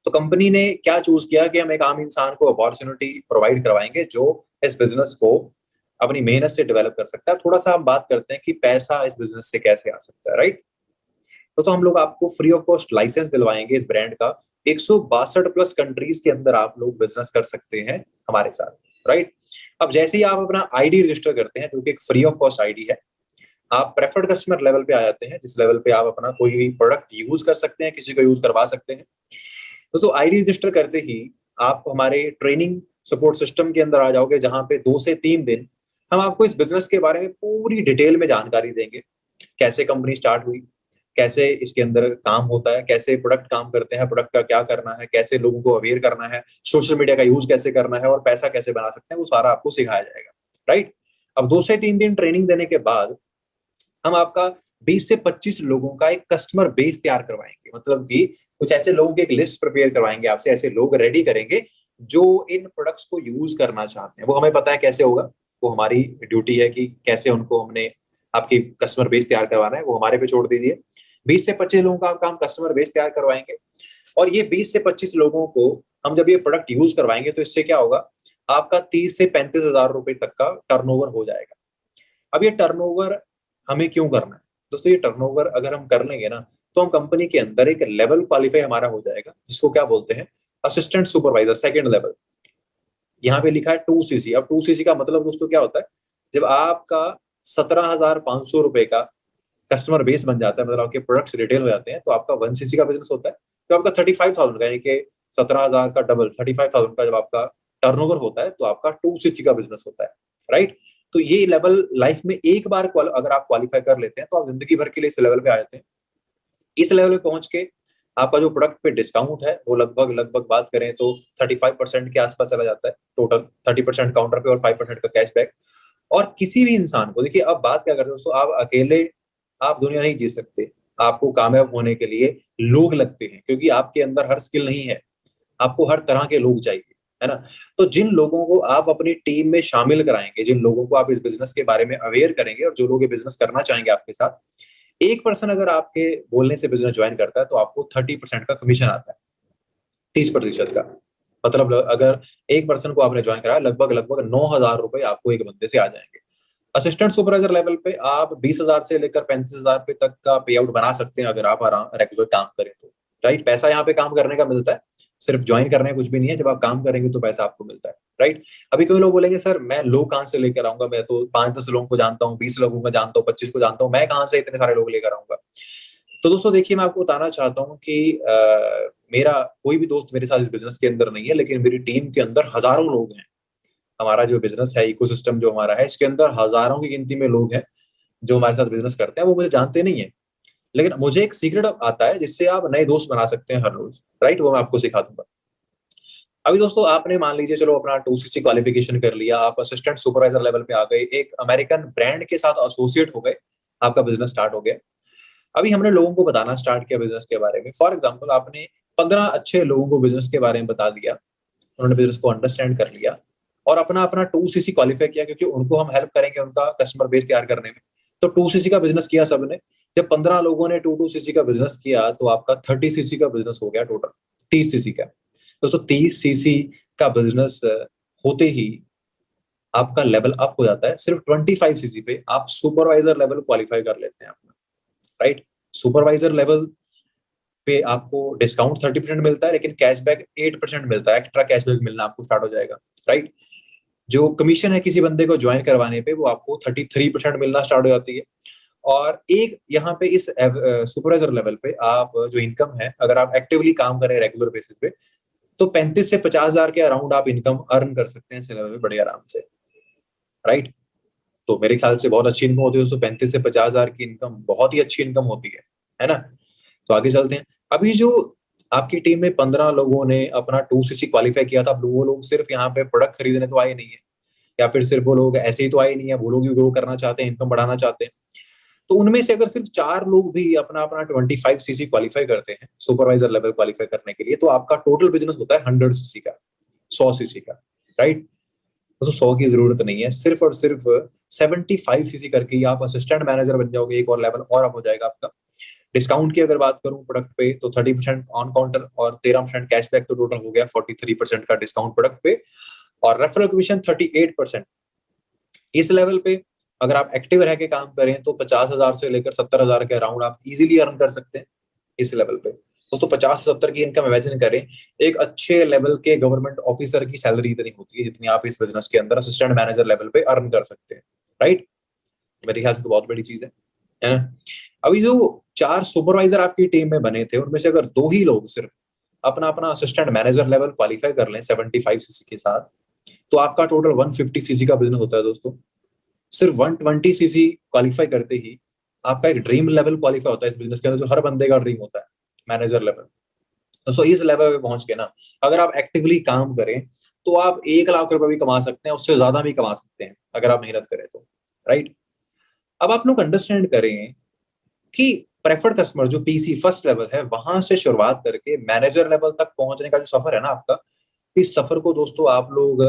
तो कंपनी ने क्या चूज किया कि हम एक आम इंसान को अपॉर्चुनिटी प्रोवाइड करवाएंगे जो इस बिजनेस को अपनी मेहनत से डेवलप कर सकता है। थोड़ा सा हम बात करते हैं कि पैसा इस बिजनेस से कैसे आ सकता है, राइट। तो हम लोग आपको फ्री ऑफ कॉस्ट लाइसेंस दिलवाएंगे इस ब्रांड का। 162 प्लस कंट्रीज के अंदर आप लोग बिजनेस कर सकते हैं हमारे साथ, राइट। अब जैसे ही आप अपना आईडी रजिस्टर करते हैं, जो कि एक फ्री ऑफ कॉस्ट आईडी है, आप प्रेफर्ड कस्टमर लेवल पे आ जाते हैं, जिस लेवल पे आप अपना कोई भी प्रोडक्ट यूज कर सकते हैं, किसी को यूज करवा सकते हैं। तो आईडी रजिस्टर करते ही आप हमारे ट्रेनिंग सपोर्ट सिस्टम के अंदर आ जाओगे, जहां पे 2 से 3 दिन हम आपको इस बिजनेस के बारे में पूरी डिटेल में जानकारी देंगे। कैसे कंपनी स्टार्ट हुई, कैसे इसके अंदर काम होता है, कैसे प्रोडक्ट काम करते हैं, प्रोडक्ट का क्या करना है, कैसे लोगों को अवेयर करना है, सोशल मीडिया का यूज कैसे करना है और पैसा कैसे बना सकते हैं, वो सारा आपको सिखाया जाएगा, राइट। अब 2 से 3 दिन ट्रेनिंग देने के बाद हम आपका 20 से 25 लोगों का एक कस्टमर बेस तैयार करवाएंगे। मतलब कि कुछ ऐसे लोगों की एक लिस्ट प्रिपेयर करवाएंगे आपसे, ऐसे लोग रेडी करेंगे जो इन प्रोडक्ट्स को यूज करना चाहते हैं। वो हमें पता है कैसे होगा, वो हमारी ड्यूटी है कि कैसे उनको हमने आपकी कस्टमर बेस तैयार करवाना है, वो हमारे पे छोड़ दीजिए। 20 से 25 लोगों का काम कस्टमर बेस तैयार करवाएंगे, और ये 20 से 25 लोगों को हम जब ये प्रोडक्ट यूज करवाएंगे तो इससे क्या होगा, आपका 30 से 35 हजार रुपए तक का टर्नओवर हो जाएगा। अब ये टर्नओवर हमें क्यों करना है दोस्तों? ये टर्नओवर अगर हम कर लेंगे ना, तो हम कंपनी के अंदर एक लेवल क्वालिफाई हमारा हो जाएगा, जिसको क्या बोलते हैं, असिस्टेंट सुपरवाइजर सेकंड लेवल। यहाँ पे लिखा है 2cc। अब 2cc का मतलब दोस्तों क्या होता है, जब आपका 17,500 रुपए का कस्टमर बेस बन जाता है, मतलब आपके प्रोडक्ट्स रिटेल हो जाते हैं, तो आपका 1cc का बिजनेस होता है। तो आपका 35,000 का, यानी कि 17,000 का डबल 35,000 का जब आपका टर्नओवर होता है, तो आपका 2cc का बिजनेस होता है, राइट। तो ये लेवल लाइफ में एक बार अगर आप क्वालिफाई कर लेते हैं, तो आप जिंदगी भर के लिए इस लेवल पे आ जाते हैं। इस लेवल पे पहुंच के आपका जो प्रोडक्ट पे डिस्काउंट है वो लगभग लगभग बात करें तो 35% के आसपास चला जाता है टोटल। 30% काउंटर पे और 5% का कैशबैक। और किसी भी इंसान को, देखिए अब बात क्या करते हैं दोस्तों, आप अकेले आप दुनिया नहीं जी सकते। आपको कामयाब होने के लिए लोग लगते हैं, क्योंकि आपके अंदर हर स्किल नहीं है, आपको हर तरह के लोग चाहिए, है ना। तो जिन लोगों को आप अपनी टीम में शामिल कराएंगे, जिन लोगों को आप इस बिजनेस के बारे में अवेयर करेंगे, और जो लोग ये बिजनेस करना चाहेंगे आपके साथ, 1% अगर आपके बोलने से बिजनेस ज्वाइन करता है, तो आपको 30% का कमीशन आता है, 30% का। मतलब अगर 1% को आपने ज्वाइन कराया, लगभग लगभग 9,000 रुपए आपको एक बंदे से आ जाएंगे। असिस्टेंट सुपरवाइजर लेवल पे आप 20,000 से लेकर 35,000 रुपए तक का पे आउट बना सकते हैं, अगर आप आराम रेगुलर काम करें तो, राइट। पैसा यहाँ पे काम करने का मिलता है, सिर्फ ज्वाइन करने का कुछ भी नहीं है। जब आप काम करेंगे तो पैसा आपको मिलता है, राइट। अभी कोई लोग बोलेंगे सर मैं लोग कहाँ से लेकर आऊंगा, मैं तो 5-10 लोगों को जानता हूँ, 20 लोगों को जानता हूँ, 25 को जानता हूँ, मैं कहाँ से इतने सारे लोग लेकर आऊंगा। तो दोस्तों देखिए, मैं आपको बताना चाहता हूँ कि मेरा कोई भी दोस्त मेरे साथ इस बिजनेस के अंदर नहीं है, लेकिन मेरी टीम के अंदर हजारों लोग हैं। हमारा जो बिजनेस है, इकोसिस्टम जो हमारा है, इसके अंदर हजारों की गिनती में लोग हैं जो हमारे साथ बिजनेस करते हैं। वो मुझे जानते नहीं है, लेकिन मुझे एक सीक्रेट आता है जिससे आप नए दोस्त बना सकते हैं हर रोज, राइट। वो मैं आपको सिखा दूंगा। अभी दोस्तों आपने मान लीजिए चलो अपना 2cc क्वालिफिकेशन कर लिया, आप असिस्टेंट सुपरवाइजर लेवल पे आ गए, एक अमेरिकन ब्रांड के साथ एसोसिएट हो गए, आपका बिजनेस स्टार्ट हो गया। अभी हमने लोगों को बताना स्टार्ट किया बिजनेस के बारे में। फॉर एग्जाम्पल आपने 15 अच्छे लोगों को बिजनेस के बारे में बता दिया, उन्होंने बिजनेस को अंडरस्टैंड कर लिया और अपना अपना 2cc क्वालिफाई किया, क्योंकि उनको हम हेल्प करेंगे उनका कस्टमर बेस तैयार करने में। तो 2cc का बिजनेस किया सबने। जब 15 लोगों ने 2cc का बिजनेस किया, तो आपका 30cc का बिजनेस हो गया टोटल, 30cc का। दोस्तों 30cc का बिजनेस होते ही आपका लेवल अप हो जाता है। सिर्फ 25cc पे आप सुपरवाइजर लेवल क्वालिफाई कर लेते हैं अपना, राइट। सुपरवाइजर लेवल पे आपको डिस्काउंट 30% मिलता है, लेकिन कैशबैक 8% मिलता है। एक्स्ट्रा कैशबैक मिलना आपको स्टार्ट हो जाएगा, राइट। जो कमीशन है किसी बंदे को ज्वाइन करवाने पे, वो आपको 33% मिलना स्टार्ट हो जाती है। और एक यहाँ पे इस सुपरवाइजर लेवल पे आप जो इनकम है, अगर आप एक्टिवली काम करें रेगुलर बेसिस पे, तो 35 से 50,000 के अराउंड आप इनकम अर्न कर सकते हैं इस लेवल पे बड़े आराम से, राइट। तो मेरे ख्याल से बहुत अच्छी इनकम होती है दोस्तों। 35 से 50,000 की इनकम बहुत ही अच्छी इनकम होती है ना। तो आगे चलते हैं। अभी जो आपकी टीम में 15 लोगों ने अपना 2cc क्वालिफाई किया था, अब वो लोग सिर्फ यहाँ पे प्रोडक्ट खरीदने तो आए नहीं है, या फिर सिर्फ वो लोग ऐसे ही तो आए नहीं है, वो लोग भी ग्रो करना चाहते हैं, इनकम बढ़ाना चाहते हैं। तो उनमें से अगर सिर्फ 4 लोग भी अपना अपना 25cc क्वालिफाई करते हैं सुपरवाइजर लेवल क्वालिफाई करने के लिए, तो आपका टोटल बिजनेस होता है 100cc का, 100cc का, राइट। तो 100 की जरूरत नहीं है, सिर्फ और सिर्फ 75cc करके ही आप असिस्टेंट मैनेजर बन जाओगे, एक और लेवल और अप हो जाएगा आपका। डिस्काउंट की अगर बात करूं प्रोडक्ट पे, तो 30% ऑन काउंटर और 13% कैशबैक, तो टोटल हो गया 43% का डिस्काउंट प्रोडक्ट पे। और रेफरल कमीशन 38%। इस लेवल पे अगर आप एक्टिव रह के काम करें, तो 50,000 से लेकर 70,000 के अराउंड आप इजीली अर्न कर सकते हैं इस लेवल पे। दोस्तों 50 से 70 की इनकम इमेजिन करें, एक अच्छे लेवल के गवर्नमेंट ऑफिसर की सैलरी इतनी होती है जितनी आप इस बिजनेस के अंदर असिस्टेंट मैनेजर लेवल पे अर्न कर सकते हैं, राइट। मेरे ख्याल से तो बहुत बड़ी चीज है ना। अभी जो 4 सुपरवाइजर आपकी टीम में बने थे, उनमें से अगर 2 ही लोग सिर्फ अपना अपना असिस्टेंट मैनेजर लेवल क्वालिफाई कर लें 75cc के साथ, तो आपका टोटल 150cc का बिजनेस होता है दोस्तों। सिर्फ 120cc क्वालिफाई करते ही आपका एक ड्रीम लेवल क्वालिफाई होता है इस बिजनेस के अंदर, जो हर बंदे का ड्रीम होता है, मैनेजर लेवल। तो इस लेवल पे पहुंच के ना, अगर आप एक्टिवली काम करें, तो आप 1 लाख रुपए भी कमा सकते हैं, उससे ज्यादा भी कमा सकते हैं अगर आप मेहनत करें तो, राइट। अब आप लोग अंडरस्टैंड करें कि प्रेफर्ड कस्टमर जो पीसी फर्स्ट लेवल है, वहां से शुरुआत करके मैनेजर लेवल तक पहुंचने का जो सफर है ना आपका, इस सफर को दोस्तों आप लोग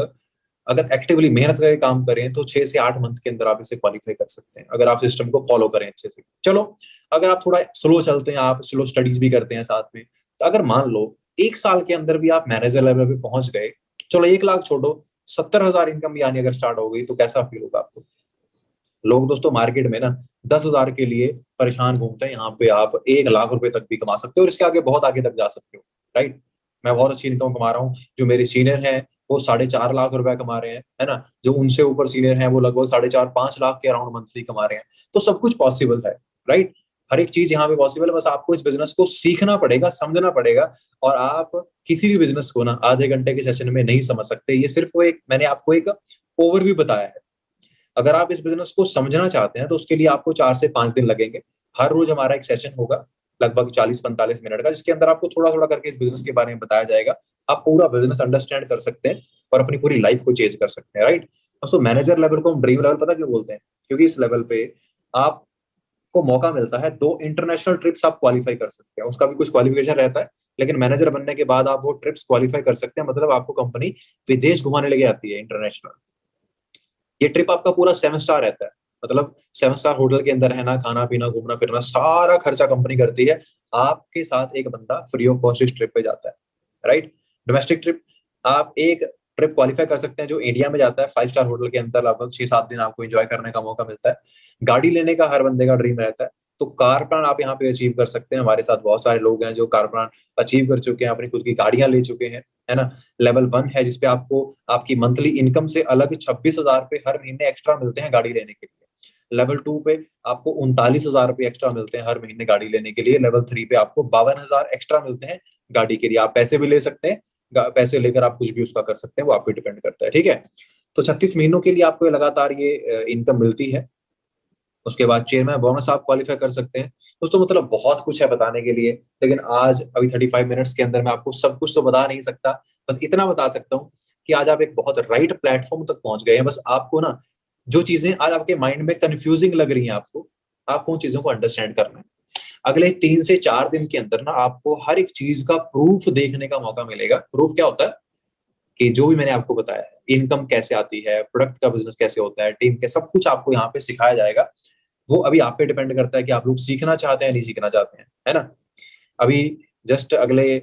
अगर एक्टिवली मेहनत करके काम करें, तो 6 से 8 मंथ के अंदर आप इसे क्वालिफाई कर सकते हैं, अगर आप सिस्टम को फॉलो करें अच्छे से। चलो अगर आप थोड़ा स्लो चलते हैं, आप स्लो स्टडीज भी करते हैं साथ में, तो अगर मान लो 1 साल के अंदर भी आप मैनेजर लेवल पे पहुंच गए, चलो 1 लाख छोड़ो, 70,000 इनकम भी आनी अगर स्टार्ट हो गई, तो कैसा फील होगा आपको। लोग दोस्तों मार्केट में ना 10,000 के लिए परेशान घूमते हैं, यहाँ पे आप 1 लाख रुपए तक भी कमा सकते हो और इसके आगे बहुत आगे तक जा सकते हो, राइट। मैं बहुत अच्छी इनकम कमा रहा हूँ, जो मेरे सीनियर हैं वो 4.5 लाख रुपए कमा रहे हैं, है ना। जो उनसे ऊपर सीनियर हैं वो लगभग 4.5-5 लाख के अराउंड मंथली कमा रहे हैं। तो सब कुछ पॉसिबल है, राइट। हर एक चीज यहाँ पे पॉसिबल है, बस आपको इस बिजनेस को सीखना पड़ेगा, समझना पड़ेगा। और आप किसी भी बिजनेस को ना आधे घंटे के सेशन में नहीं समझ सकते। ये सिर्फ वो एक, मैंने आपको एक ओवरव्यू बताया है। अगर आप इस बिजनेस को समझना चाहते हैं तो उसके लिए आपको 4 से 5 दिन लगेंगे। हर रोज हमारा एक सेशन होगा लगभग 40-45 मिनट का, जिसके अंदर आपको थोड़ा थोड़ा करके इस बिजनेस के बारे में बताया जाएगा। आप पूरा बिजनेस अंडरस्टैंड कर सकते हैं और अपनी पूरी लाइफ को चेंज कर सकते हैं, राइट। दोस्तों, मैनेजर लेवल को हम ड्रीम लेवल पता क्यों बोलते हैं? क्योंकि इस लेवल पे आपको मौका मिलता है 2 इंटरनेशनल ट्रिप्स आप क्वालिफाई कर सकते हैं। उसका भी कुछ क्वालिफिकेशन रहता है, लेकिन मैनेजर बनने के बाद आप वो ट्रिप्स क्वालिफाई कर सकते हैं। मतलब आपको कंपनी विदेश घुमाने लेके आती है, इंटरनेशनल। ये ट्रिप आपका पूरा 7 स्टार रहता है। मतलब 7 स्टार होटल के अंदर रहना, खाना पीना, घूमना फिरना, सारा खर्चा कंपनी करती है। आपके साथ एक बंदा फ्री ऑफ कॉस्ट इस ट्रिप पे जाता है, राइट। डोमेस्टिक ट्रिप, आप एक ट्रिप क्वालिफाई कर सकते हैं जो इंडिया में जाता है 5 स्टार होटल के अंदर, लगभग 6-7 दिन आपको एंजॉय करने का मौका मिलता है। गाड़ी लेने का हर बंदे का ड्रीम रहता है, तो कार प्लान आप यहाँ पे अचीव कर सकते हैं। हमारे साथ बहुत सारे लोग हैं जो कार प्लान अचीव कर चुके हैं, अपनी खुद की गाड़ियां ले चुके हैं, है ना। लेवल 1 है जिसपे आपको आपकी मंथली इनकम से अलग 26,000 रुपए हर महीने एक्स्ट्रा मिलते हैं गाड़ी लेने के लिए। लेवल 2 पे आपको 39,000 रुपए एक्स्ट्रा मिलते हैं हर महीने गाड़ी लेने के लिए। लेवल 3 पे आपको 52,000 एक्स्ट्रा मिलते हैं गाड़ी के लिए। आप पैसे भी ले सकते हैं, पैसे लेकर आप कुछ भी उसका कर सकते हैं, वो आप पे डिपेंड करता है, ठीक है। तो 36 महीनों के लिए आपको लगातार ये इनकम मिलती है। उसके बाद चेयरमैन बोनस आप क्वालिफाई कर सकते हैं। दोस्तों, मतलब बहुत कुछ है बताने के लिए, लेकिन आज अभी 35 मिनट्स के अंदर मैं आपको सब कुछ तो बता नहीं सकता। बस इतना बता सकता हूँ कि आज आप एक बहुत राइट प्लेटफॉर्म तक पहुंच गए हैं। बस आपको ना जो चीजें आज आपके माइंड में कंफ्यूजिंग लग रही हैं, आपको उन चीजों को अंडरस्टैंड करना है। अगले 3 से 4 दिन के अंदर ना आपको हर एक चीज का प्रूफ देखने का मौका मिलेगा। प्रूफ क्या होता है? कि जो भी मैंने आपको बताया है, इनकम कैसे आती है, प्रोडक्ट का बिजनेस कैसे होता है, टीम के, सब कुछ आपको यहाँ पे सिखाया जाएगा। वो अभी आप पे डिपेंड करता है कि आप लोग सीखना चाहते हैं नहीं सीखना चाहते हैं, है ना। अभी जस्ट अगले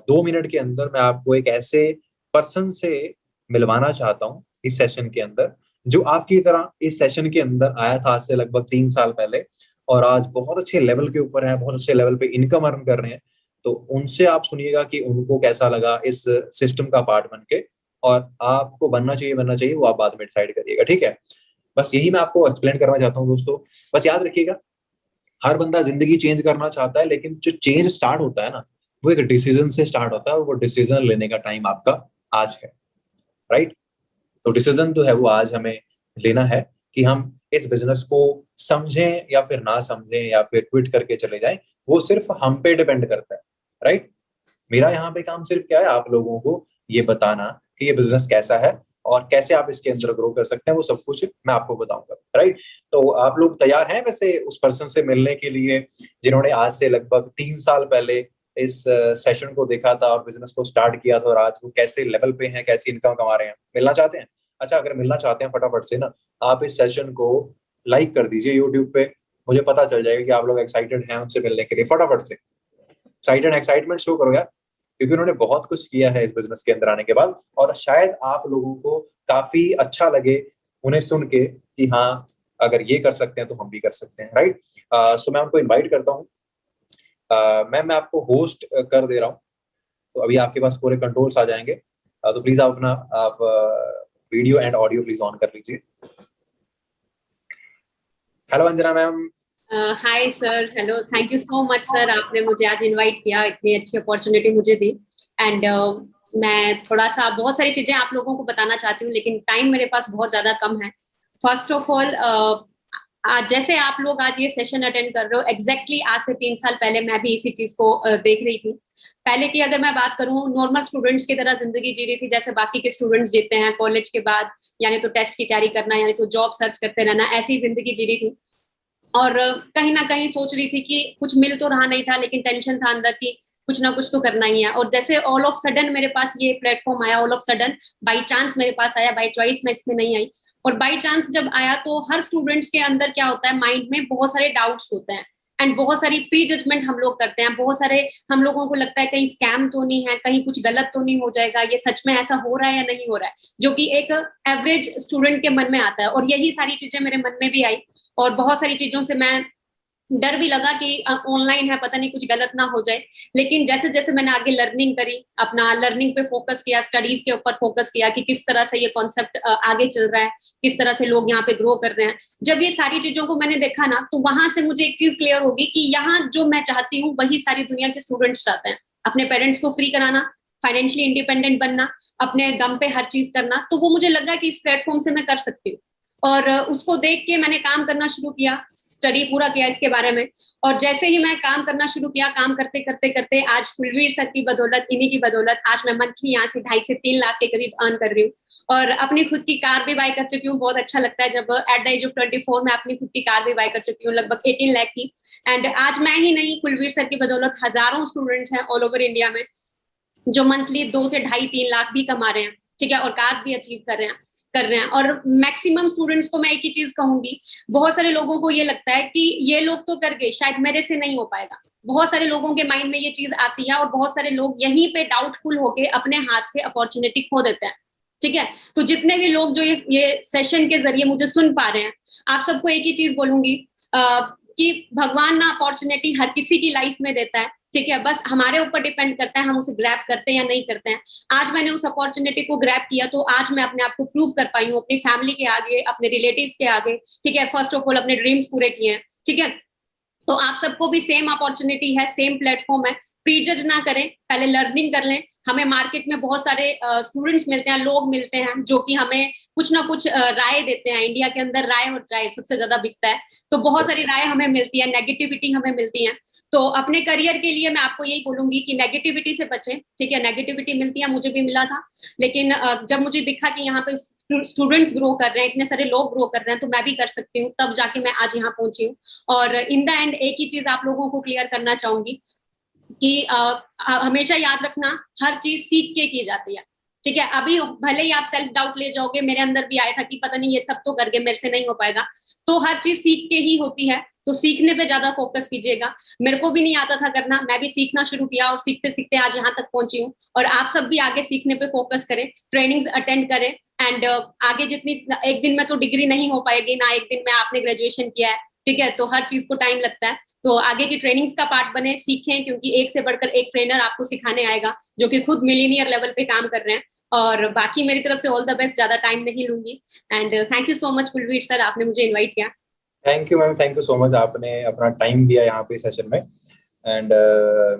2 मिनट के अंदर मैं आपको एक ऐसे पर्सन से मिलवाना चाहता हूँ इस सेशन के अंदर, जो आपकी तरह इस सेशन के अंदर आया था आज से लगभग 3 साल पहले, और आज बहुत अच्छे लेवल के ऊपर है, बहुत अच्छे लेवल पे इनकम अर्न कर रहे हैं। तो उनसे आप सुनिएगा कि उनको कैसा लगा इस सिस्टम का पार्ट बन के, और आपको बनना चाहिए वो आप बाद में डिसाइड करिएगा, ठीक है। बस यही मैं आपको एक्सप्लेन करना चाहता हूँ दोस्तों। बस याद रखिएगा, हर बंदा जिंदगी चेंज करना चाहता है, लेकिन जो चेंज स्टार्ट होता है ना, वो एक डिसीजन से स्टार्ट होता है, और वो डिसीजन लेने का टाइम आपका आज है, राइट। तो डिसीजन जो है वो आज हमें लेना है कि हम इस बिजनेस को समझें या फिर ना समझें या फिर क्विट करके चले जाएं। वो सिर्फ हम पे डिपेंड करता है, राइट। मेरा यहाँ पे काम सिर्फ क्या है, आप लोगों को ये बताना कि ये बिजनेस कैसा है और कैसे आप इसके अंदर ग्रो कर सकते हैं, वो सब कुछ मैं आपको बताऊंगा, राइट। तो आप लोग तैयार हैं वैसे उस पर्सन से मिलने के लिए, जिन्होंने आज से लगभग 3 साल पहले इस सेशन को देखा था और बिजनेस को स्टार्ट किया था, और आज वो कैसे लेवल पे हैं, कैसी इनकम कमा रहे हैं? मिलना चाहते हैं? अच्छा, अगर मिलना चाहते हैं फटाफट से ना आप इस सेशन को लाइक कर दीजिए यूट्यूब पे। मुझे पता चल जाएगा कि आप लोग एक्साइटेड हैं उनसे मिलने के लिए। फटाफट से एक्साइटमेंट शो करो यार, क्योंकि उन्होंने बहुत कुछ किया है इस बिजनेस के अंदर आने के बाद, और शायद आप लोगों को काफी अच्छा लगे उन्हें सुन के कि हाँ, अगर ये कर सकते हैं तो हम भी कर सकते हैं, राइट। सो मैं उनको इनवाइट करता हूँ। मैं आपको होस्ट कर दे रहा हूँ, तो अभी आपके पास पूरे कंट्रोल्स आ जाएंगे। तो प्लीज आप video and audio please on कर लीजिए। Hello Anjana ma'am. Hi sir, hello, thank you so much sir, आपने मुझे आज इनवाइट किया, इतनी अच्छी अपॉर्चुनिटी मुझे दी। एंड मैं थोड़ा सा बहुत सारी चीजें आप लोगों को बताना चाहती हूँ, लेकिन टाइम मेरे पास बहुत ज्यादा कम है। फर्स्ट ऑफ ऑल, आज जैसे आप लोग आज ये सेशन अटेंड कर रहे हो, एग्जैक्टली आज से 3 साल पहले मैं भी इसी चीज को देख रही थी। पहले की अगर मैं बात करूं, नॉर्मल स्टूडेंट्स की तरह जिंदगी जी रही थी, जैसे बाकी के स्टूडेंट्स जीते हैं कॉलेज के बाद, यानी तो टेस्ट की तैयारी करना, यानी तो जॉब सर्च करते रहना, ऐसी जिंदगी जी रही थी। और कहीं ना कहीं सोच रही थी कि कुछ मिल तो रहा नहीं था, लेकिन टेंशन था अंदर की कुछ ना कुछ तो करना ही है। और जैसे ऑल ऑफ सडन मेरे पास ये प्लेटफॉर्म आया, all of sudden by chance मेरे पास आया, बाई चॉइस मैं इसमें नहीं आई। और बाई चांस जब आया तो हर स्टूडेंट्स के अंदर क्या होता है, माइंड में बहुत सारे डाउट्स होते हैं एंड बहुत सारी प्री जजमेंट हम लोग करते हैं। बहुत सारे हम लोगों को लगता है कहीं स्कैम तो नहीं है, कहीं कुछ गलत तो नहीं हो जाएगा, ये सच में ऐसा हो रहा है या नहीं हो रहा है, जो कि एक एवरेज स्टूडेंट के मन में आता है। और यही सारी चीजें मेरे मन में भी आई। और बहुत सारी चीजों से मैं डर भी लगा कि ऑनलाइन है, पता नहीं कुछ गलत ना हो जाए। लेकिन जैसे जैसे मैंने आगे लर्निंग करी, अपना लर्निंग पे फोकस किया, स्टडीज के ऊपर फोकस किया कि किस तरह से ये कॉन्सेप्ट आगे चल रहा है, किस तरह से लोग यहाँ पे ग्रो कर रहे हैं, जब ये सारी चीजों को मैंने देखा ना, तो वहां से मुझे एक चीज क्लियर होगी कि यहाँ जो मैं चाहती हूँ वही सारी दुनिया के स्टूडेंट्स चाहते हैं। अपने पेरेंट्स को फ्री कराना, फाइनेंशियली इंडिपेंडेंट बनना, अपने दम पे हर चीज करना। तो वो मुझे लगा कि इस प्लेटफॉर्म से मैं कर सकती हूँ, और उसको देख के मैंने काम करना शुरू किया, स्टडी पूरा किया इसके बारे में। और जैसे ही मैं काम करना शुरू किया, काम करते करते करते आज कुलवीर सर की बदौलत, इन्हीं की बदौलत आज मैं मंथली यहाँ से 2.5 से 3 लाख के करीब अर्न कर रही हूँ, और अपनी खुद की कार भी बाय कर चुकी हूँ। बहुत अच्छा लगता है जब एट द एज ऑफ 24 मैं अपनी खुद की कार भी बाय कर चुकी हूँ, लगभग 18 लाख की। एंड आज मैं ही नहीं, कुलवीर सर की बदौलत हजारों स्टूडेंट्स हैं ऑल ओवर इंडिया में जो मंथली 2 से 2.5-3 लाख भी कमा रहे हैं, ठीक है, और कार्स भी अचीव कर रहे हैं। और मैक्सिमम स्टूडेंट्स को मैं एक ही चीज कहूंगी, बहुत सारे लोगों को ये लगता है कि ये लोग तो कर गए, शायद मेरे से नहीं हो पाएगा। बहुत सारे लोगों के माइंड में ये चीज आती है, और बहुत सारे लोग यहीं पे डाउटफुल होके अपने हाथ से अपॉर्चुनिटी खो देते हैं, ठीक है। तो जितने भी लोग जो ये सेशन के जरिए मुझे सुन पा रहे हैं, आप सबको एक ही चीज बोलूंगी कि भगवान ना अपॉर्चुनिटी हर किसी की लाइफ में देता है, ठीक है, बस हमारे ऊपर डिपेंड करता है हम उसे ग्रैब करते हैं या नहीं करते हैं। आज मैंने उस अपॉर्चुनिटी को ग्रैब किया, तो आज मैं अपने आप को प्रूव कर पाई हूँ अपनी फैमिली के आगे, अपने रिलेटिव्स के आगे, ठीक है, फर्स्ट ऑफ ऑल अपने ड्रीम्स पूरे किए हैं, ठीक है। तो आप सबको भी सेम अपॉर्चुनिटी है, सेम प्लेटफॉर्म है, प्रीजज ना करें, पहले लर्निंग कर लें। हमें मार्केट में बहुत सारे स्टूडेंट्स मिलते हैं, लोग मिलते हैं जो कि हमें कुछ ना कुछ राय देते हैं। इंडिया के अंदर राय और चाय सबसे ज्यादा बिकता है, तो बहुत सारी राय हमें मिलती है, नेगेटिविटी हमें मिलती है। तो अपने करियर के लिए मैं आपको यही बोलूंगी कि नेगेटिविटी से बचें, ठीक है। नेगेटिविटी मिलती है, मुझे भी मिला था, लेकिन जब मुझे दिखा कि यहाँ पे स्टूडेंट्स ग्रो कर रहे हैं, इतने सारे लोग ग्रो कर रहे हैं, तो मैं भी कर सकती हूँ, तब जाके मैं आज यहाँ पहुंची हूँ। और इन द एंड एक ही चीज आप लोगों को क्लियर करना चाहूंगी कि हमेशा याद रखना, हर चीज सीख के की जाती है, ठीक है। अभी भले ही आप सेल्फ डाउट ले जाओगे, मेरे अंदर भी आया था कि पता नहीं ये सब तो कर गए, मेरे से नहीं हो पाएगा, तो हर चीज सीख के ही होती है, तो सीखने पे ज्यादा फोकस कीजिएगा। मेरे को भी नहीं आता था करना, मैं भी सीखना शुरू किया, और सीखते सीखते आज यहाँ तक पहुंची हूँ। और आप सब भी आगे सीखने पे फोकस करें, ट्रेनिंग्स अटेंड करें, एंड आगे जितनी, एक दिन में तो डिग्री नहीं हो पाएगी ना, एक दिन में आपने ग्रेजुएशन किया है, ठीक है, तो हर चीज को टाइम लगता है। तो आगे की ट्रेनिंग्स का पार्ट बने, सीखें, क्योंकि एक से बढ़कर एक ट्रेनर आपको सिखाने आएगा जो कि खुद मिलीनियर लेवल पे काम कर रहे हैं। और बाकी मेरी तरफ से ऑल द बेस्ट, ज्यादा टाइम नहीं लूंगी। And thank you so much Kulveer sir, आपने मुझे इन्वाइट किया। Thank you ma'am, thank you so much, आपने अपना टाइम दिया यहाँ पे सेशन में। एंड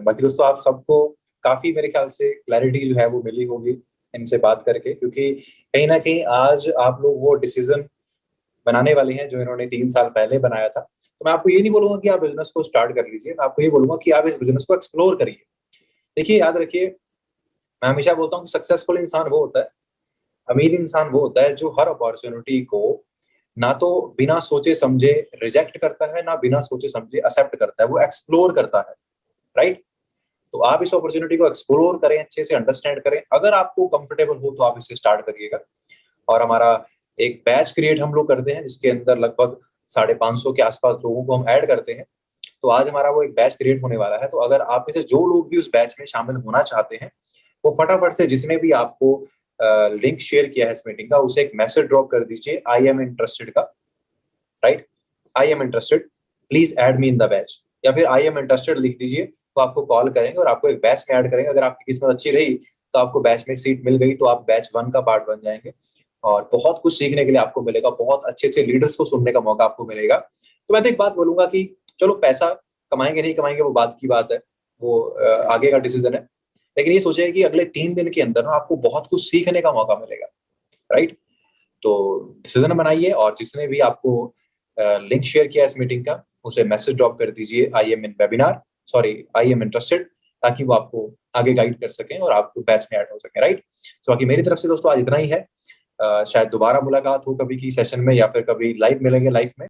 बाकी दोस्तों, आप सबको काफी मेरे ख्याल से क्लैरिटी जो है वो मिली होगी इनसे बात करके, क्योंकि कहीं ना कहीं आज आप लोग वो डिसीजन बनाने वाले हैं जो इन्होंने 3 साल पहले बनाया था। तो मैं आपको ये नहीं बोलूंगा कि आप बिजनेस को स्टार्ट कर लीजिए, मैं आपको ये बोलूंगा कि आप इस बिजनेस को एक्सप्लोर करिए। देखिए, याद रखिए, मैं हमेशा बोलता हूँ सक्सेसफुल इंसान वो होता है, अमीर इंसान वो होता है जो हर अपॉर्चुनिटी को ना तो बिना सोचे समझे रिजेक्ट करता है, ना बिना सोचे समझे एक्सेप्ट करता है, वो एक्सप्लोर करता है, राइट। तो आप इस अपॉर्चुनिटी को एक्सप्लोर करें, अच्छे से अंडरस्टैंड करें। अगर आपको कंफर्टेबल हो तो आप इससे स्टार्ट करिएगा। और हमारा एक बैच क्रिएट हम लोग करते हैं, जिसके अंदर लगभग 550 के आसपास लोगों को हम ऐड करते हैं। तो आज हमारा वो एक बैच क्रिएट होने वाला है। तो अगर आप में से जो लोग भी उस बैच में शामिल होना चाहते हैं, वो फटाफट से जिसने भी आपको लिंक शेयर किया है इस मीटिंग का, उसे एक मैसेज ड्रॉप कर दीजिए, आई एम इंटरेस्टेड का, right, I am interested, please add me in the batch, या फिर आई एम इंटरेस्टेड लिख दीजिए, तो आपको कॉल करेंगे और आपको एक बैच में ऐड करेंगे। अगर आपकी किस्मत अच्छी रही तो आपको बैच में सीट मिल गई, तो आप बैच 1 का पार्ट बन जाएंगे, और बहुत कुछ सीखने के लिए आपको मिलेगा, बहुत अच्छे अच्छे लीडर्स को सुनने का मौका आपको मिलेगा। तो मैं तो एक बात बोलूंगा कि चलो, पैसा कमाएंगे नहीं कमाएंगे वो बात की बात है, वो आगे का डिसीजन है, लेकिन ये सोचिए कि अगले 3 दिन के अंदर ना आपको बहुत कुछ सीखने का मौका मिलेगा, राइट। तो डिसीजन बनाइए, और जिसने भी आपको लिंक शेयर किया इस मीटिंग का, उसे मैसेज ड्रॉप कर दीजिए, I am in webinar, sorry I am interested, ताकि वो आपको आगे गाइड कर सकें और आपको बैच में ऐड हो सके, राइट। तो बाकी मेरी तरफ से दोस्तों आज इतना ही है। शायद दोबारा मुलाकात हो कभी की सेशन में, या फिर कभी लाइव मिलेंगे लाइव में।